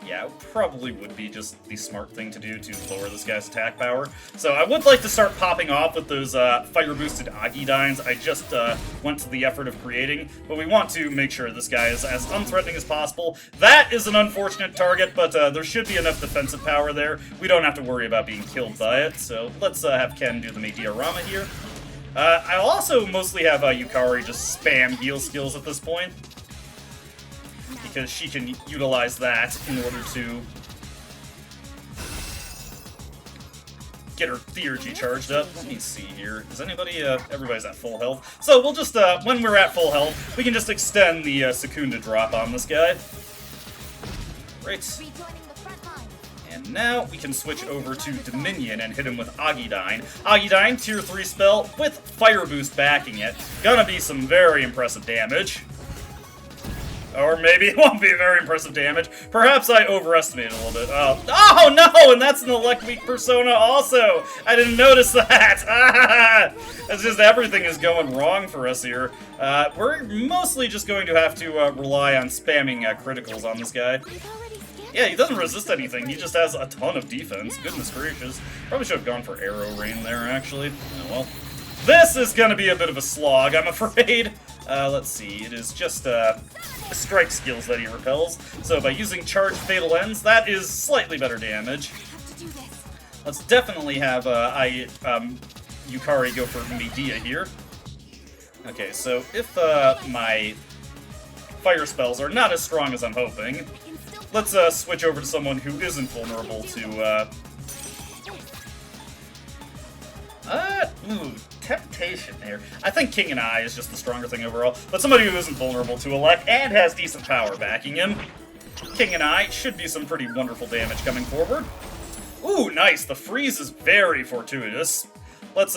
Yeah, it probably would be just the smart thing to do to lower this guy's attack power. So I would like to start popping off with those fire-boosted Agidines I just went to the effort of creating, but we want to make sure this guy is as unthreatening as possible. That is an unfortunate target, but there should be enough defensive power there. We don't have to worry about being killed by it, so let's have Ken do the Mei diorama here. I'll also mostly have Yukari just spam heal skills at this point, because she can utilize that in order to get her Theurgy charged up. Let me see here. Is anybody, everybody's at full health. So we'll just, when we're at full health, we can just extend the Secunda drop on this guy. Right. And now we can switch over to Dominion and hit him with Agidine. Agidine, tier 3 spell with Fire Boost backing it. Gonna be some very impressive damage. Or maybe it won't be very impressive damage. Perhaps I overestimated a little bit. Oh no! And that's an Elect Weak persona also! I didn't notice that! It's just everything is going wrong for us here. We're mostly just going to have to rely on spamming criticals on this guy. Yeah, he doesn't resist anything. He just has a ton of defense. Goodness gracious. Probably should have gone for arrow rain there, actually. Oh well. This is gonna be a bit of a slog, I'm afraid. Let's see. It is just strike skills that he repels. So by using Charged Fatal Ends, that is slightly better damage. Let's definitely have Yukari go for Medea here. Okay, so if my fire spells are not as strong as I'm hoping, let's switch over to someone who isn't vulnerable to Temptation here. I think King and I is just the stronger thing overall, but somebody who isn't vulnerable to Elect and has decent power backing him. King and I should be some pretty wonderful damage coming forward. Ooh, nice. The freeze is very fortuitous. Let's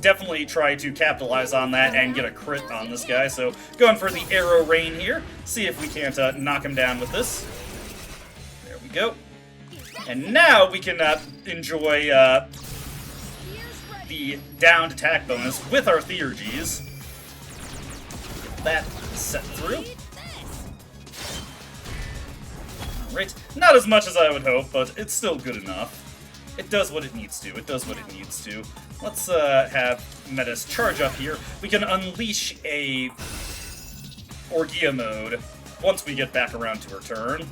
definitely try to capitalize on that and get a crit on this guy. So going for the arrow rain here. See if we can't knock him down with this. There we go. And now we can enjoy the downed attack bonus with our Theurgies. Get that set through. Alright, not as much as I would hope, but it's still good enough. It does what it needs to. It does what it needs to. Let's have Metis charge up here. We can unleash a Orgia mode once we get back around to her turn.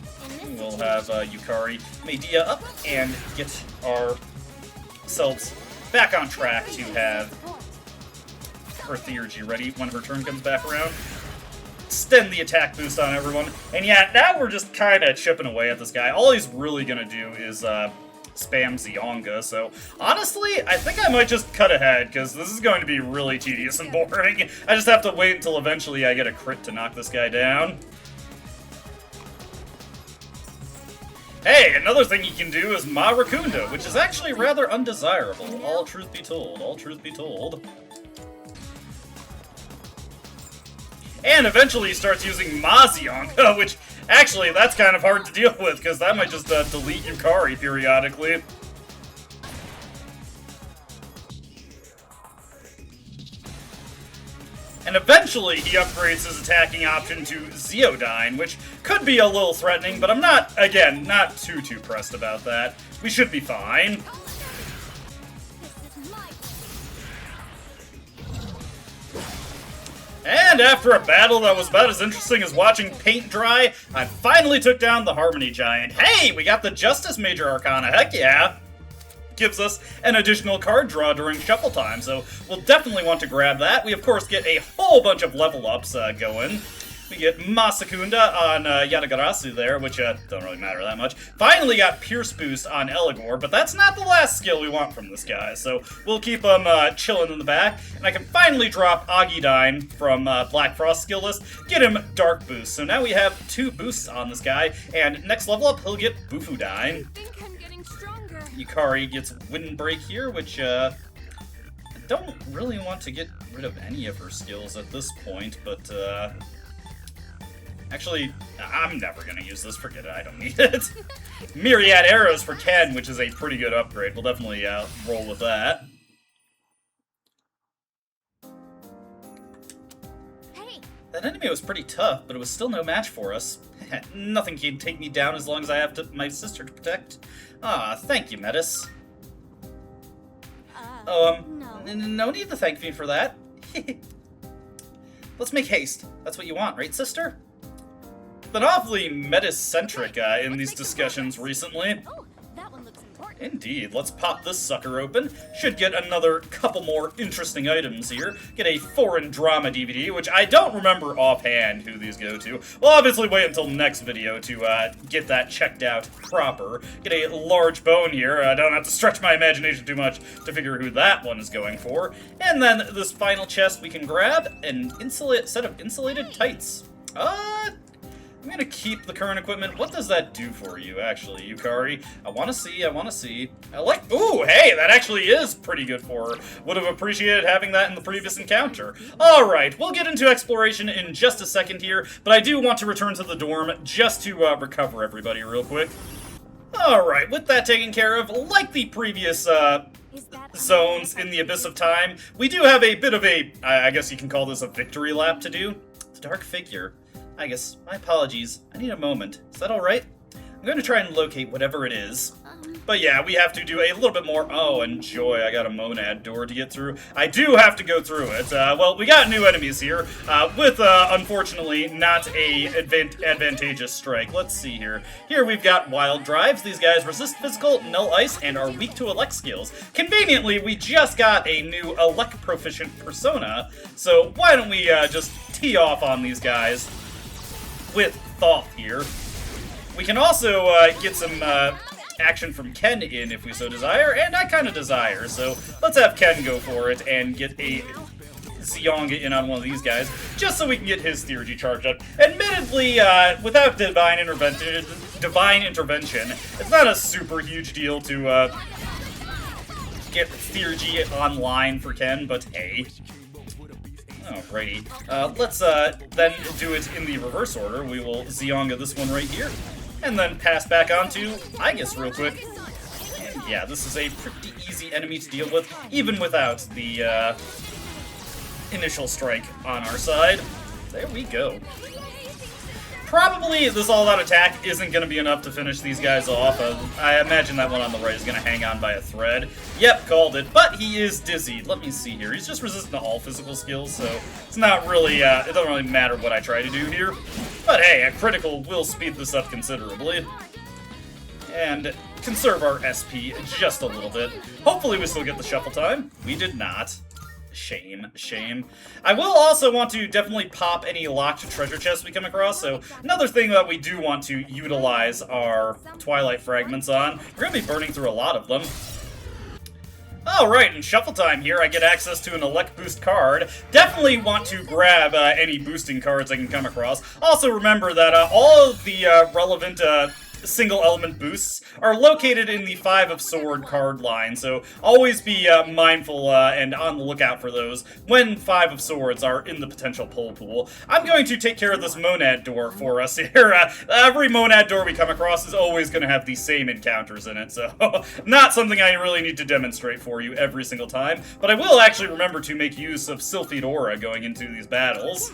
We'll have Yukari Medea up and get ourselves back on track to have her Theurgy ready when her turn comes back around. Extend the attack boost on everyone. And yeah, now we're just kind of chipping away at this guy. All he's really going to do is spam Zionga, so honestly, I think I might just cut ahead, because this is going to be really tedious and boring. I just have to wait until eventually I get a crit to knock this guy down. Hey, another thing you can do is Marakunda, which is actually rather undesirable. All truth be told, all truth be told. And eventually he starts using Mazionga, which actually that's kind of hard to deal with, because that might just delete Yukari periodically. And eventually he upgrades his attacking option to Zeodyne, which could be a little threatening, but I'm not, again, not too pressed about that. We should be fine. And after a battle that was about as interesting as watching paint dry, I finally took down the Harmony Giant. Hey, we got the Justice Major Arcana, heck yeah! Gives us an additional card draw during shuffle time, so we'll definitely want to grab that. We, of course, get a whole bunch of level ups going. We get Masakunda on Yatagarasu there, which don't really matter that much. Finally got Pierce Boost on Eligor, but that's not the last skill we want from this guy, so we'll keep him chilling in the back. And I can finally drop Agidyne from Black Frost skill list, get him Dark Boost. So now we have 2 boosts on this guy, and next level up, he'll get Bufudyne. Yukari gets Windbreak here, which I don't really want to get rid of any of her skills at this point, but actually, I'm never going to use this. Forget it. I don't need it. Myriad Arrows for Ken, which is a pretty good upgrade. We'll definitely roll with that.
Hey.
That enemy was pretty tough, but it was still no match for us. Nothing can take me down as long as I have my sister to protect. Ah, thank you, Metis. No need to thank me for that. Let's make haste. That's what you want, right, sister? Been awfully Metis-centric in these discussions recently.
Oh, that one looks important.
Indeed. Let's pop this sucker open. Should get another couple more interesting items here. Get a foreign drama DVD, which I don't remember offhand who these go to. We'll obviously wait until next video to get that checked out proper. Get a large bone here. I don't have to stretch my imagination too much to figure who that one is going for. And then this final chest we can grab an set of insulated tights. I'm gonna keep the current equipment. What does that do for you, actually, Yukari? I wanna see. I like, ooh, hey, that actually is pretty good for her. Would have appreciated having that in the previous encounter. Alright, we'll get into exploration in just a second here, but I do want to return to the dorm just to recover everybody real quick. Alright, with that taken care of, like the previous, zones in the Abyss of Time, we do have a bit of a, I guess you can call this a victory lap to do. It's a dark figure. I guess, my apologies. I need a moment. Is that alright? I'm going to try and locate whatever it is. But yeah, we have to do a little bit more. Oh, and joy, I got a monad door to get through. I do have to go through it. Well, we got new enemies here, with, unfortunately, not a advantageous strike. Let's see here. Here we've got Wild Drives. These guys resist physical, null ice, and are weak to elect skills. Conveniently, we just got a new elect proficient persona, so why don't we just tee off on these guys with Thoth here. We can also get some action from Ken in if we so desire, and I kind of desire, so let's have Ken go for it and get a Zionga in on one of these guys, just so we can get his theurgy charged up. Admittedly, without divine intervention, it's not a super huge deal to get theurgy online for Ken, but hey. Alrighty. Let's then do it in the reverse order. We will Zionga this one right here, and then pass back on to Aegis real quick. And yeah, this is a pretty easy enemy to deal with, even without the initial strike on our side. There we go. Probably this all-out attack isn't going to be enough to finish these guys off. I imagine that one on the right is going to hang on by a thread. Yep, called it. But he is dizzied. Let me see here. He's just resistant to all physical skills, so it's not really, it doesn't really matter what I try to do here. But hey, a critical will speed this up considerably. And conserve our SP just a little bit. Hopefully we still get the shuffle time. We did not. Shame, shame. I will also want to definitely pop any locked treasure chests we come across, so another thing that we do want to utilize our Twilight Fragments on. We're going to be burning through a lot of them. Alright, in shuffle time here, I get access to an Elect Boost card. Definitely want to grab any boosting cards I can come across. Also remember that all of the relevant single element boosts are located in the 5 of Sword card line, so always be mindful and on the lookout for those when 5 of Swords are in the potential pull pool. I'm going to take care of this monad door for us here. Every monad door we come across is always going to have the same encounters in it, so not something I really need to demonstrate for you every single time, but I will actually remember to make use of Sylphid Aura going into these battles.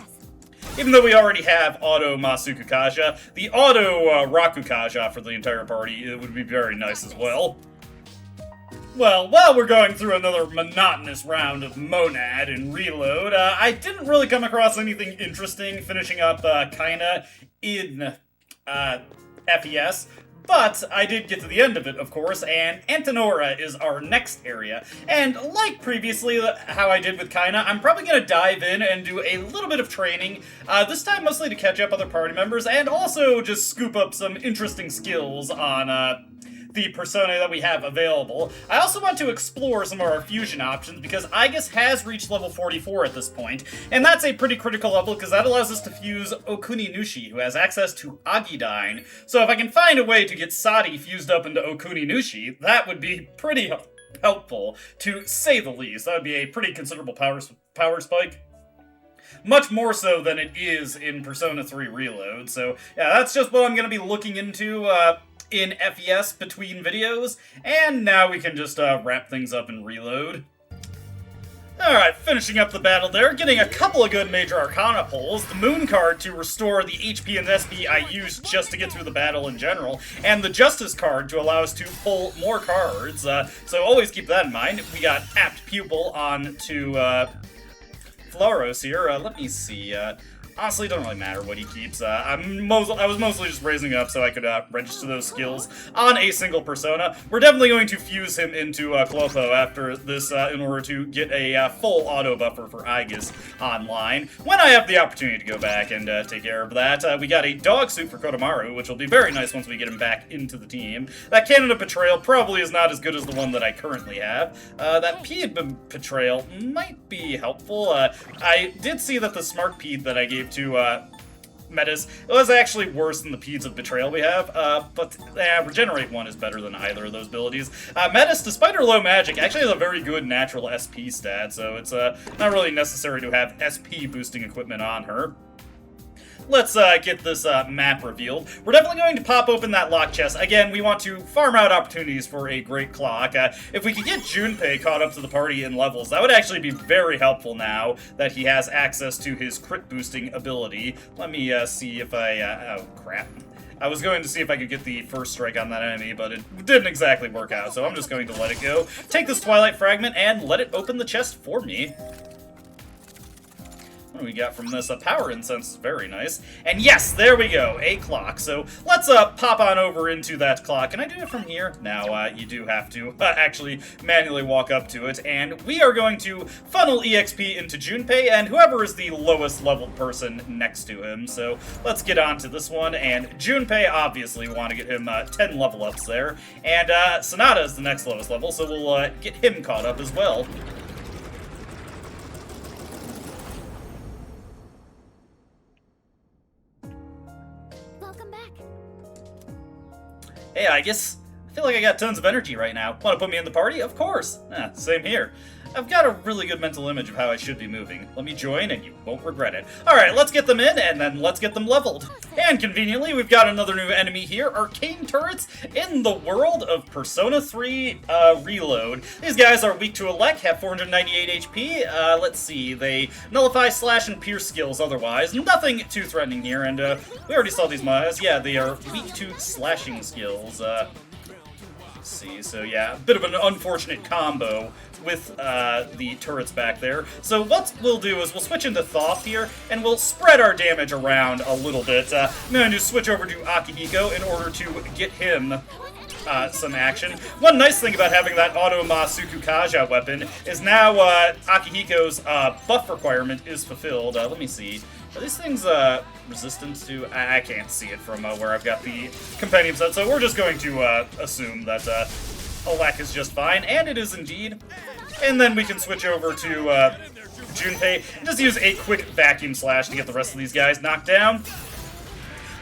Even though we already have auto Masukukaja, the auto Rakukaja for the entire party, it would be very nice as well. Well, while we're going through another monotonous round of Monad and Reload, I didn't really come across anything interesting finishing up Caina in FES. But I did get to the end of it, of course, and Antenora is our next area. And like previously, how I did with Caina, I'm probably going to dive in and do a little bit of training, this time mostly to catch up other party members, and also just scoop up some interesting skills on the persona that we have available. I also want to explore some of our fusion options, because Aegis has reached level 44 at this point, and that's a pretty critical level, because that allows us to fuse Okuni Nushi, who has access to Agidine. So if I can find a way to get Sadi fused up into Okuni Nushi, that would be pretty helpful, to say the least. That would be a pretty considerable power spike. Much more so than it is in Persona 3 Reload, so yeah, that's just what I'm going to be looking into, in FES between videos, and now we can just wrap things up and Reload. Alright, finishing up the battle there, getting a couple of good major arcana pulls, the Moon card to restore the HP and SP I used just to get through the battle in general, and the Justice card to allow us to pull more cards, so always keep that in mind. We got Apt Pupil on to Floros here. Let me see, honestly, it doesn't really matter what he keeps. I was mostly just raising up so I could register those skills on a single persona. We're definitely going to fuse him into Clotho after this in order to get a full auto buffer for Aegis online. When I have the opportunity to go back and take care of that, we got a dog suit for Kodomaru, which will be very nice once we get him back into the team. That Cannon of Betrayal probably is not as good as the one that I currently have. That Peed Betrayal might be helpful. I did see that the Smart Peed that I gave to metas. It was actually worse than the Peds of Betrayal we have, but Regenerate 1 is better than either of those abilities. Metis, despite her low magic, actually has a very good natural SP stat, so it's not really necessary to have SP boosting equipment on her. Let's get this map revealed. We're definitely going to pop open that lock chest. Again, we want to farm out opportunities for a great clock. If we could get Junpei caught up to the party in levels, that would actually be very helpful now that he has access to his crit boosting ability. Let me see if I... oh, crap. I was going to see if I could get the first strike on that enemy, but it didn't exactly work out, so I'm just going to let it go. Take this Twilight Fragment and let it open the chest for me. What do we got from this? A power incense is very nice. And yes, there we go, a clock. So let's pop on over into that clock. Can I do it from here? Now, you do have to actually manually walk up to it. And we are going to funnel EXP into Junpei and whoever is the lowest level person next to him. So let's get on to this one. And Junpei, obviously, we want to get him 10 level ups there. And Sonata is the next lowest level, so we'll get him caught up as well. Hey, I feel like I got tons of energy right now. Want to put me in the party? Of course! Same here. I've got a really good mental image of how I should be moving. Let me join and you won't regret it. Alright, let's get them in and then let's get them leveled. And conveniently, we've got another new enemy here, arcane turrets in the world of Persona 3 Reload. These guys are weak to elect, have 498 HP. Let's see, they nullify, slash, and pierce skills otherwise. Nothing too threatening here, and we already saw these mods. Yeah, they are weak to slashing skills. Let's see, so yeah, a bit of an unfortunate combo with the turrets back there. So what we'll do is we'll switch into Thoth here, and we'll spread our damage around a little bit. I'm going to switch over to Akihiko in order to get him some action. One nice thing about having that Auto Masuku Kaja weapon is now Akihiko's buff requirement is fulfilled. Let me see. Are these things resistant to... I can't see it from where I've got the compendium set, so we're just going to assume that Alek is just fine, and it is indeed. And then we can switch over to Junpei and just use a quick vacuum slash to get the rest of these guys knocked down.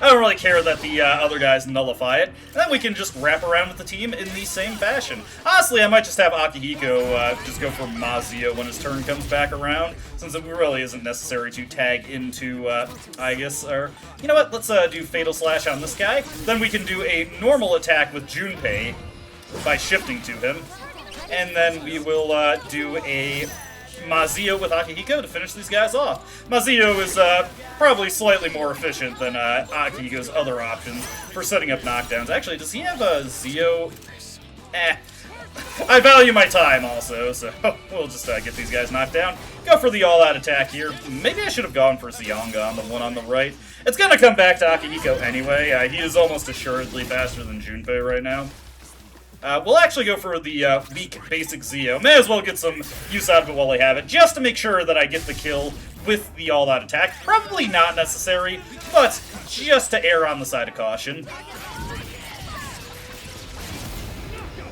I don't really care that the other guys nullify it. And then we can just wrap around with the team in the same fashion. Honestly, I might just have Akihiko just go for Mazio when his turn comes back around, since it really isn't necessary to tag into Aegis. Or, you know what, let's do Fatal Slash on this guy. Then we can do a normal attack with Junpei by shifting to him. And then we will do a Mazio with Akihiko to finish these guys off. Mazio is probably slightly more efficient than Akihiko's other options for setting up knockdowns. Actually, does he have a Zio? I value my time also, so we'll just get these guys knocked down. Go for the all-out attack here. Maybe I should have gone for Zionga on the one on the right. It's gonna come back to Akihiko anyway. He is almost assuredly faster than Junpei right now. We'll actually go for the weak basic Zio. May as well get some use out of it while I have it, just to make sure that I get the kill with the all-out attack. Probably not necessary, but just to err on the side of caution.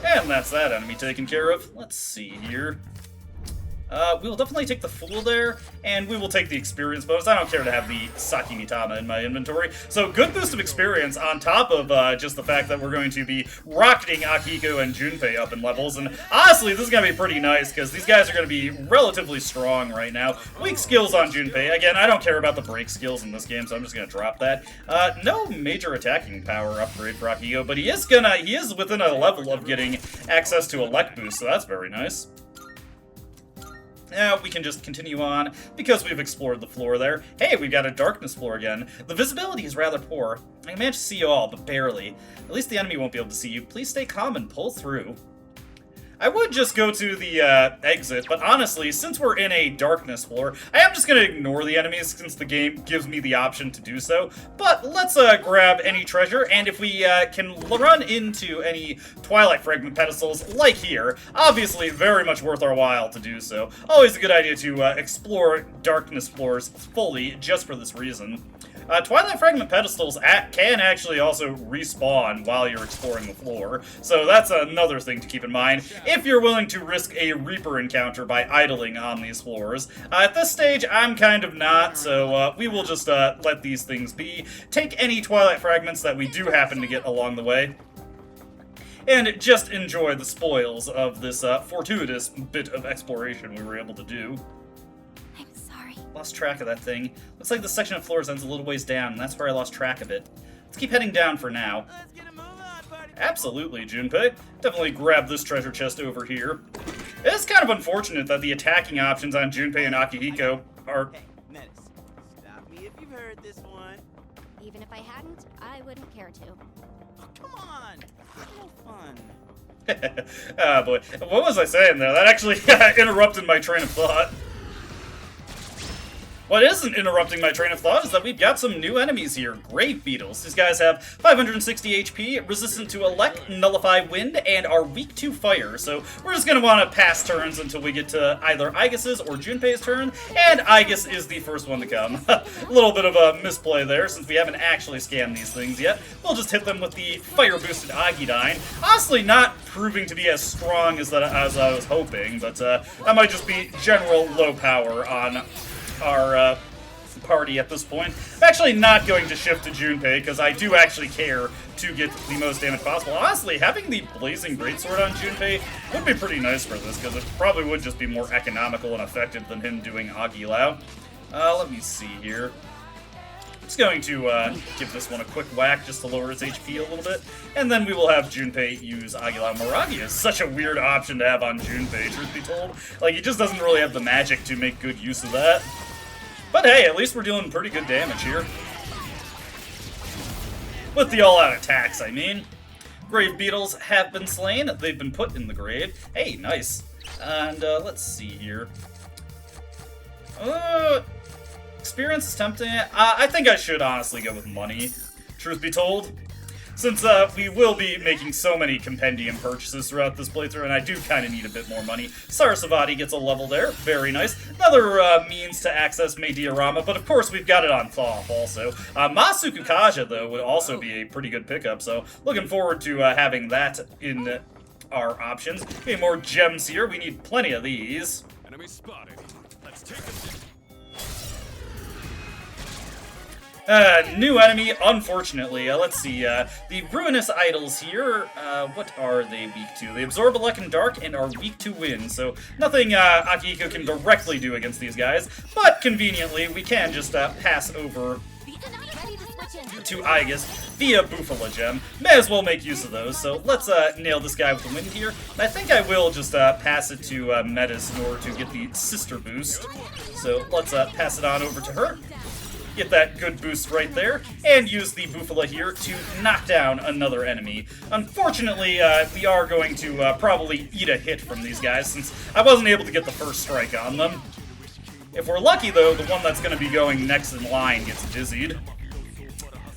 And that's that enemy taken care of. Let's see here. We will definitely take the Fool there, and we will take the experience bonus. I don't care to have the Saki Mitama in my inventory. So good boost of experience on top of just the fact that we're going to be rocketing Akihiko and Junpei up in levels. And honestly, this is going to be pretty nice, because these guys are going to be relatively strong right now. Weak skills on Junpei. Again, I don't care about the break skills in this game, so I'm just going to drop that. No major attacking power upgrade for Akihiko, but he is within a level of getting access to a Lek boost, so that's very nice. Now we can just continue on, because we've explored the floor there. Hey, we've got a darkness floor again. The visibility is rather poor. I can manage to see you all, but barely. At least the enemy won't be able to see you. Please stay calm and pull through. I would just go to the exit, but honestly, since we're in a darkness floor, I am just going to ignore the enemies since the game gives me the option to do so. But let's grab any treasure, and if we can run into any Twilight Fragment pedestals, like here, obviously very much worth our while to do so. Always a good idea to explore darkness floors fully, just for this reason. Twilight Fragment pedestals can actually also respawn while you're exploring the floor, so that's another thing to keep in mind if you're willing to risk a Reaper encounter by idling on these floors. At this stage, I'm kind of not, so we will just let these things be. Take any Twilight Fragments that we do happen to get along the way, and just enjoy the spoils of this fortuitous bit of exploration we were able to do.
I'm sorry.
Lost track of that thing. Looks like the section of floors ends a little ways down, and that's where I lost track of it. Let's keep heading down for now. Absolutely, Junpei. Definitely grab this treasure chest over here. It is kind of unfortunate that the attacking options on Junpei and Akihiko are...
Hey, Menace, stop me if you've heard this one.
Even if I hadn't, I wouldn't care to.
Oh, come on, it's no fun.
Ah, boy. What was I saying there? That actually interrupted my train of thought. What isn't interrupting my train of thought is that we've got some new enemies here. Grave Beetles. These guys have 560 HP, resistant to Elect, Nullify Wind, and are weak to Fire. So we're just going to want to pass turns until we get to either Aegis's or Junpei's turn, and Aegis is the first one to come. A little bit of a misplay there, since we haven't actually scanned these things yet. We'll just hit them with the fire-boosted Aegidine. Honestly, not proving to be as strong as I was hoping, but that might just be general low power on our party at this point. I'm actually not going to shift to Junpei, because I do actually care to get the most damage possible. Honestly, having the Blazing Greatsword on Junpei would be pretty nice for this, because it probably would just be more economical and effective than him doing Agilao. Let me see here. Just going to give this one a quick whack just to lower its HP a little bit, and then we will have Junpei use Agilao. Miragi is such a weird option to have on Junpei, truth be told. Like, he just doesn't really have the magic to make good use of that. But hey, at least we're dealing pretty good damage here. With the all-out attacks, I mean. Grave Beetles have been slain. They've been put in the grave. Hey, nice. And let's see here. Experience is tempting. I think I should honestly go with money, truth be told. Since we will be making so many compendium purchases throughout this playthrough, and I do kind of need a bit more money. Sarasvati gets a level there. Very nice. Another means to access Mei Diorama, but of course we've got it on Thoth also. Masuku Kaja, though, would also be a pretty good pickup, so looking forward to having that in our options. Okay, more gems here. We need plenty of these.
Enemy spotted. Let's take this.
New enemy, unfortunately. Let's see, the Ruinous Idols here, what are they weak to? They absorb Elect and Dark and are weak to Wind, so nothing Akihiko can directly do against these guys, but conveniently, we can just pass over to Aegis via Bufala Gem. May as well make use of those, so let's nail this guy with the Wind here. And I think I will just pass it to Metis in order to get the Sister boost. So let's pass it on over to her. Get that good boost right there, and use the Bufala here to knock down another enemy. Unfortunately, we are going to probably eat a hit from these guys, since I wasn't able to get the first strike on them. If we're lucky, though, the one that's going to be going next in line gets dizzied.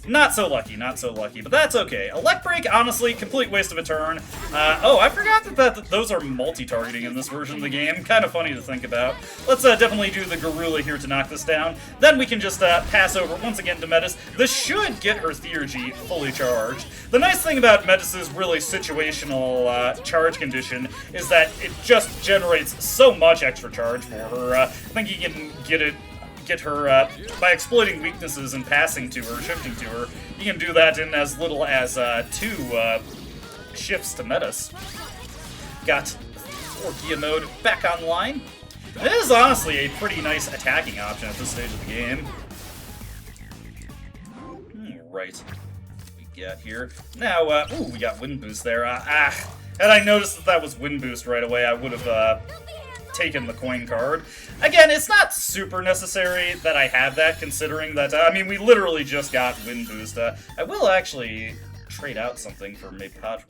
Not so lucky, not so lucky, but that's okay. Elect Break, honestly, complete waste of a turn. Oh, I forgot that those are multi-targeting in this version of the game. Kind of funny to think about. Let's definitely do the Garula here to knock this down. Then we can just pass over once again to Metis. This should get her Theurgy fully charged. The nice thing about Metis' really situational charge condition is that it just generates so much extra charge for her. I think you can get her by exploiting weaknesses and passing to her, shifting to her. You can do that in as little as 2 shifts to Metis. Got Orkia mode back online. It is honestly a pretty nice attacking option at this stage of the game. Right. We got here. Now, ooh, we got Wind Boost there. Had I noticed that was Wind Boost right away, I would have taken the coin card. Again, it's not super necessary that I have that, considering that, I mean, we literally just got Wind Boost. I will actually trade out something for Maypad.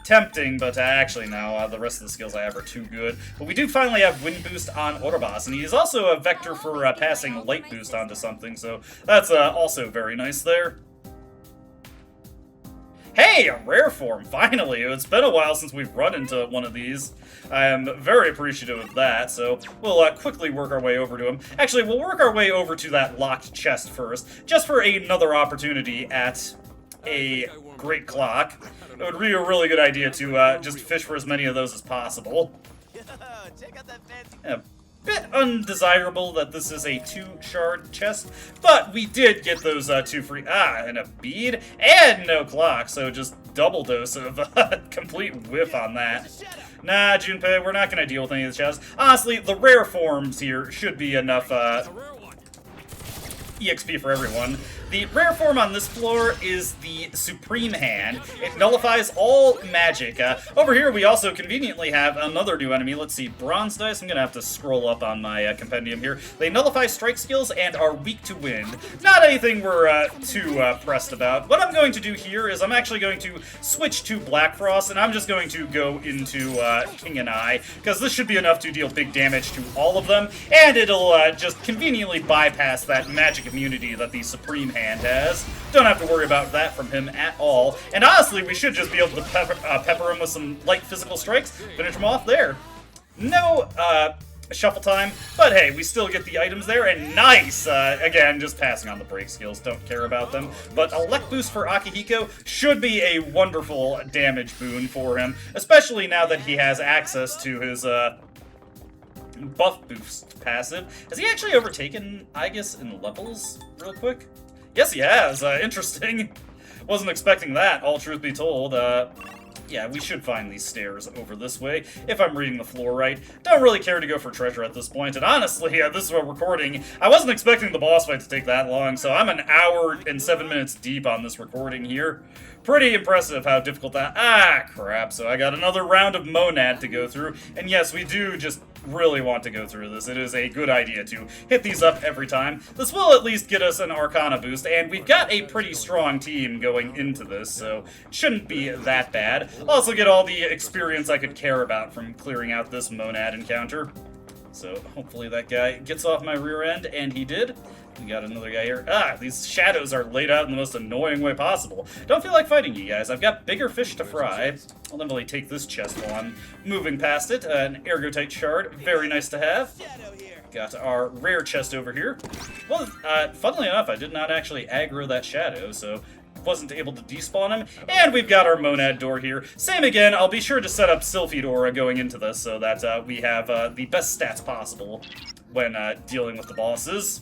Tempting, but actually no, the rest of the skills I have are too good. But we do finally have Wind Boost on Orobas, and he is also a vector for passing Light Boost onto something, so that's also very nice there. Hey, a rare form, finally! It's been a while since we've run into one of these. I am very appreciative of that, so we'll quickly work our way over to him. Actually, we'll work our way over to that locked chest first, just for another opportunity at a great clock. It would be a really good idea to just fish for as many of those as possible.
Check out that fancy.
A bit undesirable that this is a 2-shard chest, but we did get those 2 free. And a bead and no clock, so just double dose of complete whiff on that. Nah, Junpei, we're not gonna deal with any of the chests. Honestly, the rare forms here should be enough EXP for everyone. The rare form on this floor is the Supreme Hand. It nullifies all magic. Over here, we also conveniently have another new enemy. Let's see, Bronze Dice. I'm going to have to scroll up on my compendium here. They nullify strike skills and are weak to wind. Not anything we're too pressed about. What I'm going to do here is I'm actually going to switch to Black Frost, and I'm just going to go into King and I, because this should be enough to deal big damage to all of them, and it'll just conveniently bypass that magic immunity that the Supreme Hand has. Don't have to worry about that from him at all. And honestly, we should just be able to pepper him with some light physical strikes, finish him off there. No shuffle time, but hey, we still get the items there, and nice! Again, just passing on the break skills, don't care about them. But Elect Boost for Akihiko should be a wonderful damage boon for him, especially now that he has access to his buff boost passive. Has he actually overtaken Aegis in levels, real quick? Yes, he has. Interesting. Wasn't expecting that, all truth be told. Yeah, we should find these stairs over this way, if I'm reading the floor right. Don't really care to go for treasure at this point, and honestly, this is what we're recording. I wasn't expecting the boss fight to take that long, so I'm an hour and 7 minutes deep on this recording here. Pretty impressive how difficult that— crap, so I got another round of Monad to go through, and yes, we do just really want to go through this. It is a good idea to hit these up every time. This will at least get us an Arcana boost, and we've got a pretty strong team going into this, so it shouldn't be that bad. I'll also get all the experience I could care about from clearing out this Monad encounter. So hopefully that guy gets off my rear end, and he did. We got another guy here. These shadows are laid out in the most annoying way possible. Don't feel like fighting you guys. I've got bigger fish to fry. I'll definitely take this chest while I'm moving past it. An Ergotite shard. Very nice to have. Got our rare chest over here. Well, funnily enough, I did not actually aggro that shadow, so wasn't able to despawn him. And we've got our Monad door here. Same again, I'll be sure to set up Sylphid Aura going into this so that we have the best stats possible when dealing with the bosses.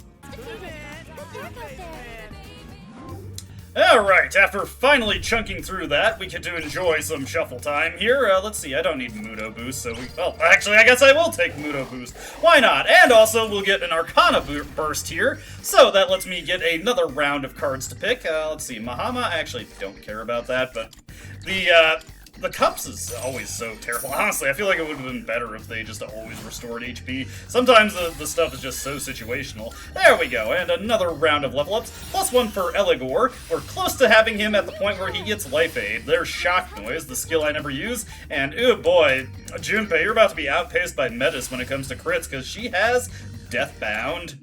Alright, after finally chunking through that, we get to enjoy some shuffle time here. Let's see, I don't need Mudo Boost, so well, actually, I guess I will take Mudo Boost. Why not? And also, we'll get an Arcana Burst here, so that lets me get another round of cards to pick. Let's see, Mahama, I actually don't care about that, but the cups is always so terrible. Honestly, I feel like it would have been better if they just always restored HP. Sometimes the stuff is just so situational. There we go, and another round of level ups. +1 for Eligor. We're close to having him at the point where he gets Life Aid. There's Shock Noise, the skill I never use. And, oh boy, Junpei, you're about to be outpaced by Metis when it comes to crits, because she has Deathbound.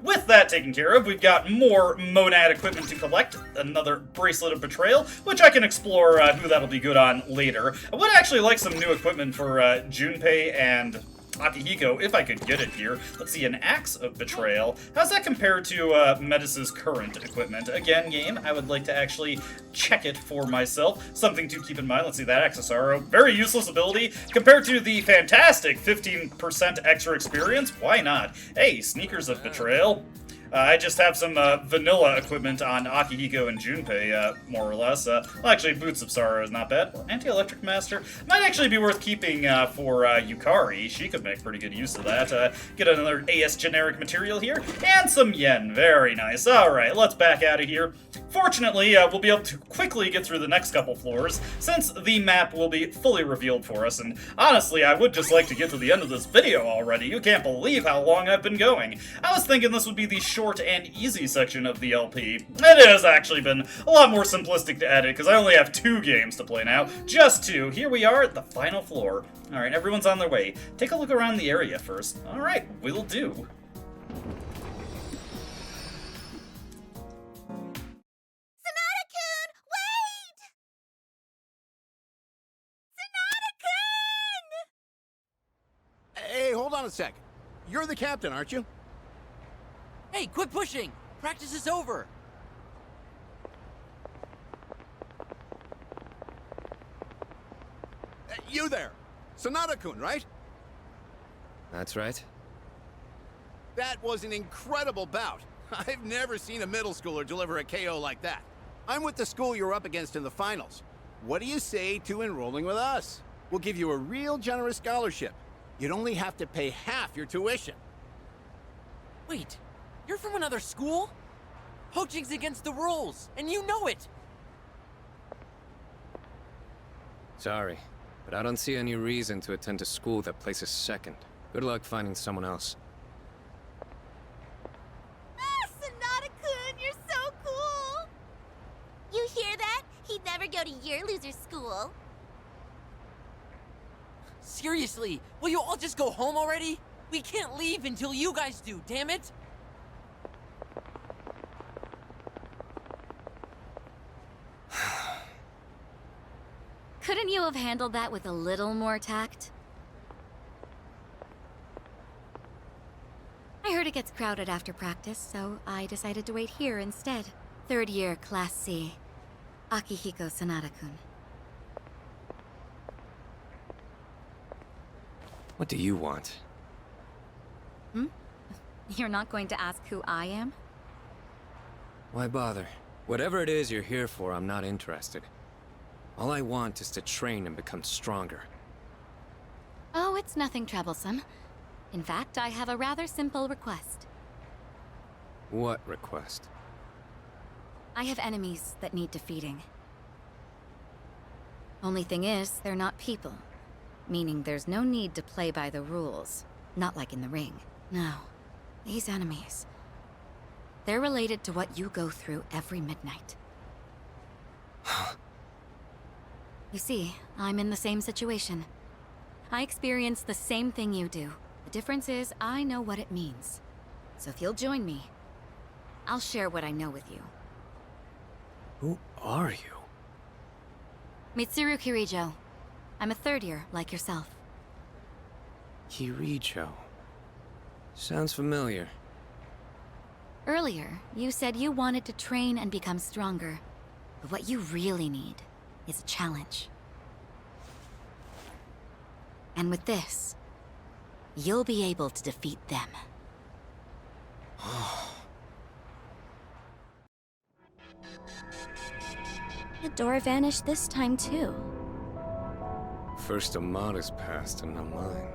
With that taken care of, we've got more Monad equipment to collect, another Bracelet of Betrayal, which I can explore who that'll be good on later. I would actually like some new equipment for Junpei and Akihiko, if I could get it here. Let's see, an Axe of Betrayal. How's that compared to Metis' current equipment? Again, game, I would like to actually check it for myself. Something to keep in mind. Let's see, that Accessaro, very useless ability compared to the fantastic 15% extra experience. Why not? Hey, Sneakers of Betrayal. I just have some vanilla equipment on Akihiko and Junpei, more or less. Well, actually, Boots of Sorrow is not bad. Well, Anti-Electric Master might actually be worth keeping for Yukari. She could make pretty good use of that. Get another AS generic material here, and some yen. Very nice. Alright, let's back out of here. Fortunately, we'll be able to quickly get through the next couple floors, since the map will be fully revealed for us, and honestly, I would just like to get to the end of this video already. You can't believe how long I've been going. I was thinking this would be the short and easy section of the LP. It has actually been a lot more simplistic to edit, because I only have 2 games to play now. Just 2. Here we are at the final floor. Alright, everyone's on their way. Take a look around the area first. Alright, will do.
second. You're the captain, aren't you?
Hey, quit pushing! Practice is over!
You there! Sonata-kun, right?
That's right.
That was an incredible bout. I've never seen a middle schooler deliver a KO like that. I'm with the school you're up against in the finals. What do you say to enrolling with us? We'll give you a real generous scholarship. You'd only have to pay half your tuition.
Wait, you're from another school? Poaching's against the rules, and you know it!
Sorry, but I don't see any reason to attend a school that places second. Good luck finding someone else.
Ah, Sonata-kun, you're so cool! You hear that? He'd never go to your loser school.
Seriously, will you all just go home already? We can't leave until you guys do, damn it!
Couldn't you have handled that with a little more tact? I heard it gets crowded after practice, so I decided to wait here instead. Third year, Class C. Akihiko Sonata-kun.
What do you want?
You're not going to ask who I am?
Why bother? Whatever it is you're here for, I'm not interested. All I want is to train and become stronger.
Oh, it's nothing troublesome. In fact, I have a rather simple request.
What request?
I have enemies that need defeating. Only thing is, they're not people. Meaning there's no need to play by the rules. Not like in the ring. No. These enemies. They're related to what you go through every midnight. You see, I'm in the same situation. I experience the same thing you do. The difference is, I know what it means. So if you'll join me, I'll share what I know with you.
Who are you?
Mitsuru Kirijo. I'm a third year, like yourself.
Kirijo. Sounds familiar.
Earlier, you said you wanted to train and become stronger. But what you really need is a challenge. And with this, you'll be able to defeat them.
The door vanished this time, too.
First Amada's passed and now mine.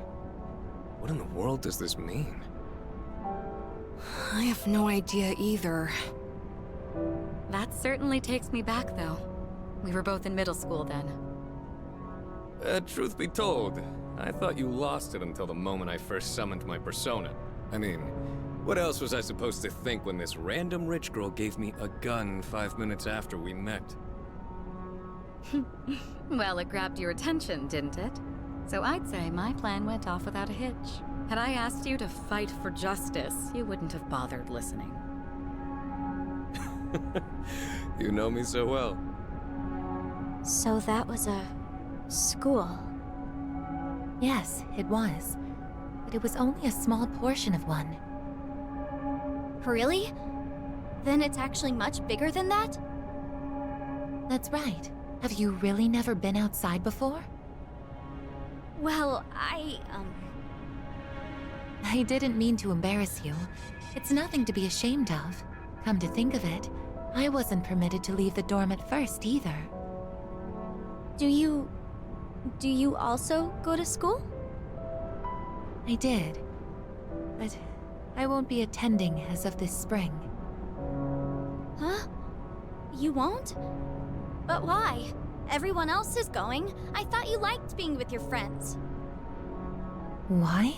What in the world does this mean?
I have no idea either.
That certainly takes me back, though. We were both in middle school then.
Truth be told, I thought you lost it until the moment I first summoned my persona. I mean, what else was I supposed to think when this random rich girl gave me a gun 5 minutes after we met?
Well, it grabbed your attention, didn't it? So I'd say my plan went off without a hitch. Had I asked you to fight for justice, you wouldn't have bothered listening.
You know me so well.
So that was a school.
Yes, it was. But it was only a small portion of one.
Really? Then it's actually much bigger than that?
That's right. Have you really never been outside before?
Well,
I didn't mean to embarrass you. It's nothing to be ashamed of. Come to think of it, I wasn't permitted to leave the dorm at first either.
Do you also go to school?
I did. But I won't be attending as of this spring.
Huh? You won't? But why? Everyone else is going. I thought you liked being with your friends.
Why?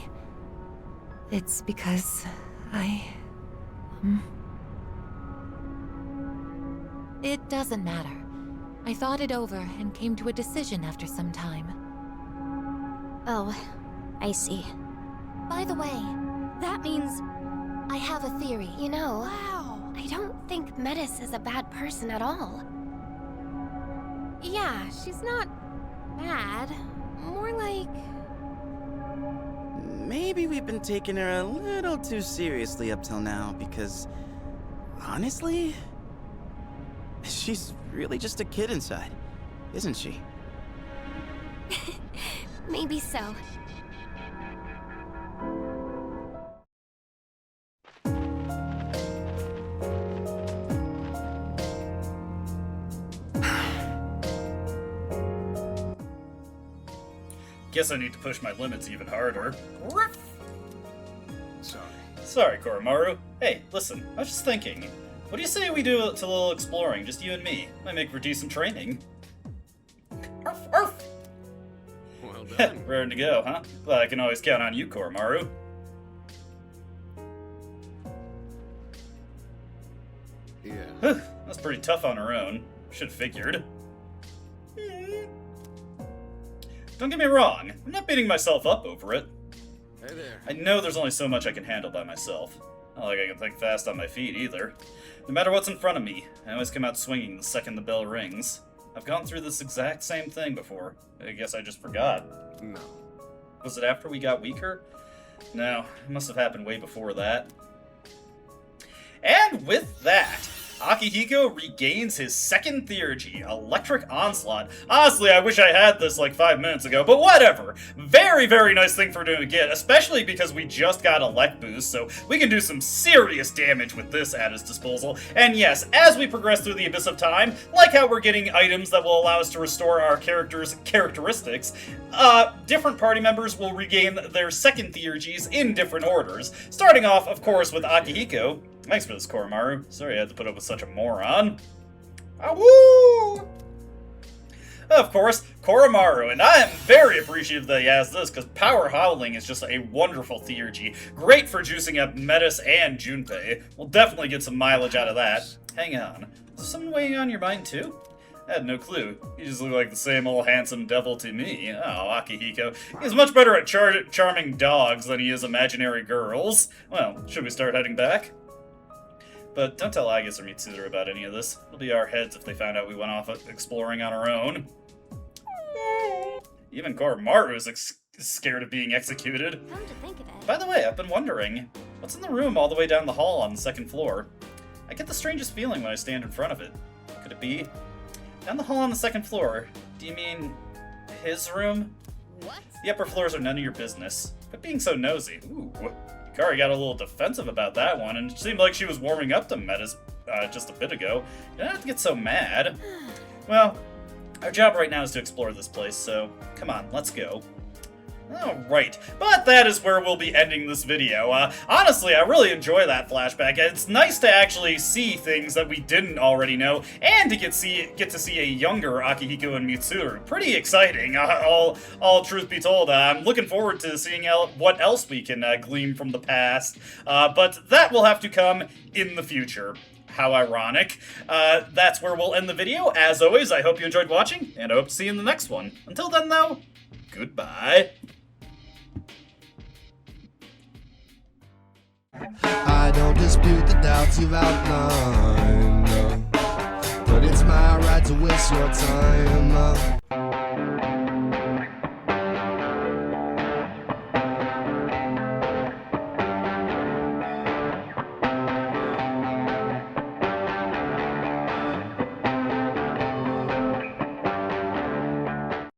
It's because It doesn't matter. I thought it over and came to a decision after some time.
Oh, I see.
By the way,
That means
I have a theory.
You know, I don't think Metis is a bad person at all.
Yeah, she's not bad. More like...
maybe we've been taking her a little too seriously up till now, because honestly, she's really just a kid inside, isn't she?
Maybe so.
Guess I need to push my limits even harder.
Sorry.
Sorry, Koromaru. Hey, listen, I was just thinking. What do you say we do a little exploring, just you and me? Might make for decent training. Arf, arf!
Well done.
Raring to go, huh? Well, I can always count on you, Koromaru.
Yeah.
That's pretty tough on her own. Should've figured. Don't get me wrong, I'm not beating myself up over it.
Hey there.
I know there's only so much I can handle by myself. Not like I can think fast on my feet, either. No matter what's in front of me, I always come out swinging the second the bell rings. I've gone through this exact same thing before. I guess I just forgot.
No.
Was it after we got weaker? No, it must have happened way before that. And with that, Akihiko regains his second theurgy, Electric Onslaught. Honestly, I wish I had this like 5 minutes ago, but whatever. Very, very nice thing for doing to get, especially because we just got Elect Boost, so we can do some serious damage with this at his disposal. And yes, as we progress through the Abyss of Time, like how we're getting items that will allow us to restore our characters' characteristics, different party members will regain their second theurgies in different orders. Starting off, of course, with Akihiko. Thanks for this, Koromaru. Sorry I had to put up with such a moron. Awoo! Of course, Koromaru, and I am very appreciative that he has this, because Power Howling is just a wonderful theurgy. Great for juicing up Metis and Junpei. We'll definitely get some mileage out of that. Hang on. Is there something weighing on your mind, too? I had no clue. You just look like the same old handsome devil to me. Oh, Akihiko. He's much better at charming dogs than he is imaginary girls. Well, should we start heading back? But don't tell Agus or Mitsuru about any of this. It'll be our heads if they found out we went off exploring on our own. Even Koromaru is scared of being executed.
Come to think of it.
By the way, I've been wondering, what's in the room all the way down the hall on the second floor? I get the strangest feeling when I stand in front of it. Could it be? Down the hall on the second floor, do you mean his room?
What?
The upper floors are none of your business. Quit being so nosy. Ooh. Kari got a little defensive about that one, and it seemed like she was warming up to Metis just a bit ago. You don't have to get so mad. Well, our job right now is to explore this place, so come on, let's go. Alright, but that is where we'll be ending this video. Honestly, I really enjoy that flashback. It's nice to actually see things that we didn't already know, and to get to see a younger Akihiko and Mitsuru. Pretty exciting, all truth be told. I'm looking forward to seeing what else we can glean from the past, but that will have to come in the future. How ironic. That's where we'll end the video. As always, I hope you enjoyed watching, and I hope to see you in the next one. Until then, though, goodbye.
I don't dispute the doubts you've outlined, but it's my right to waste your time.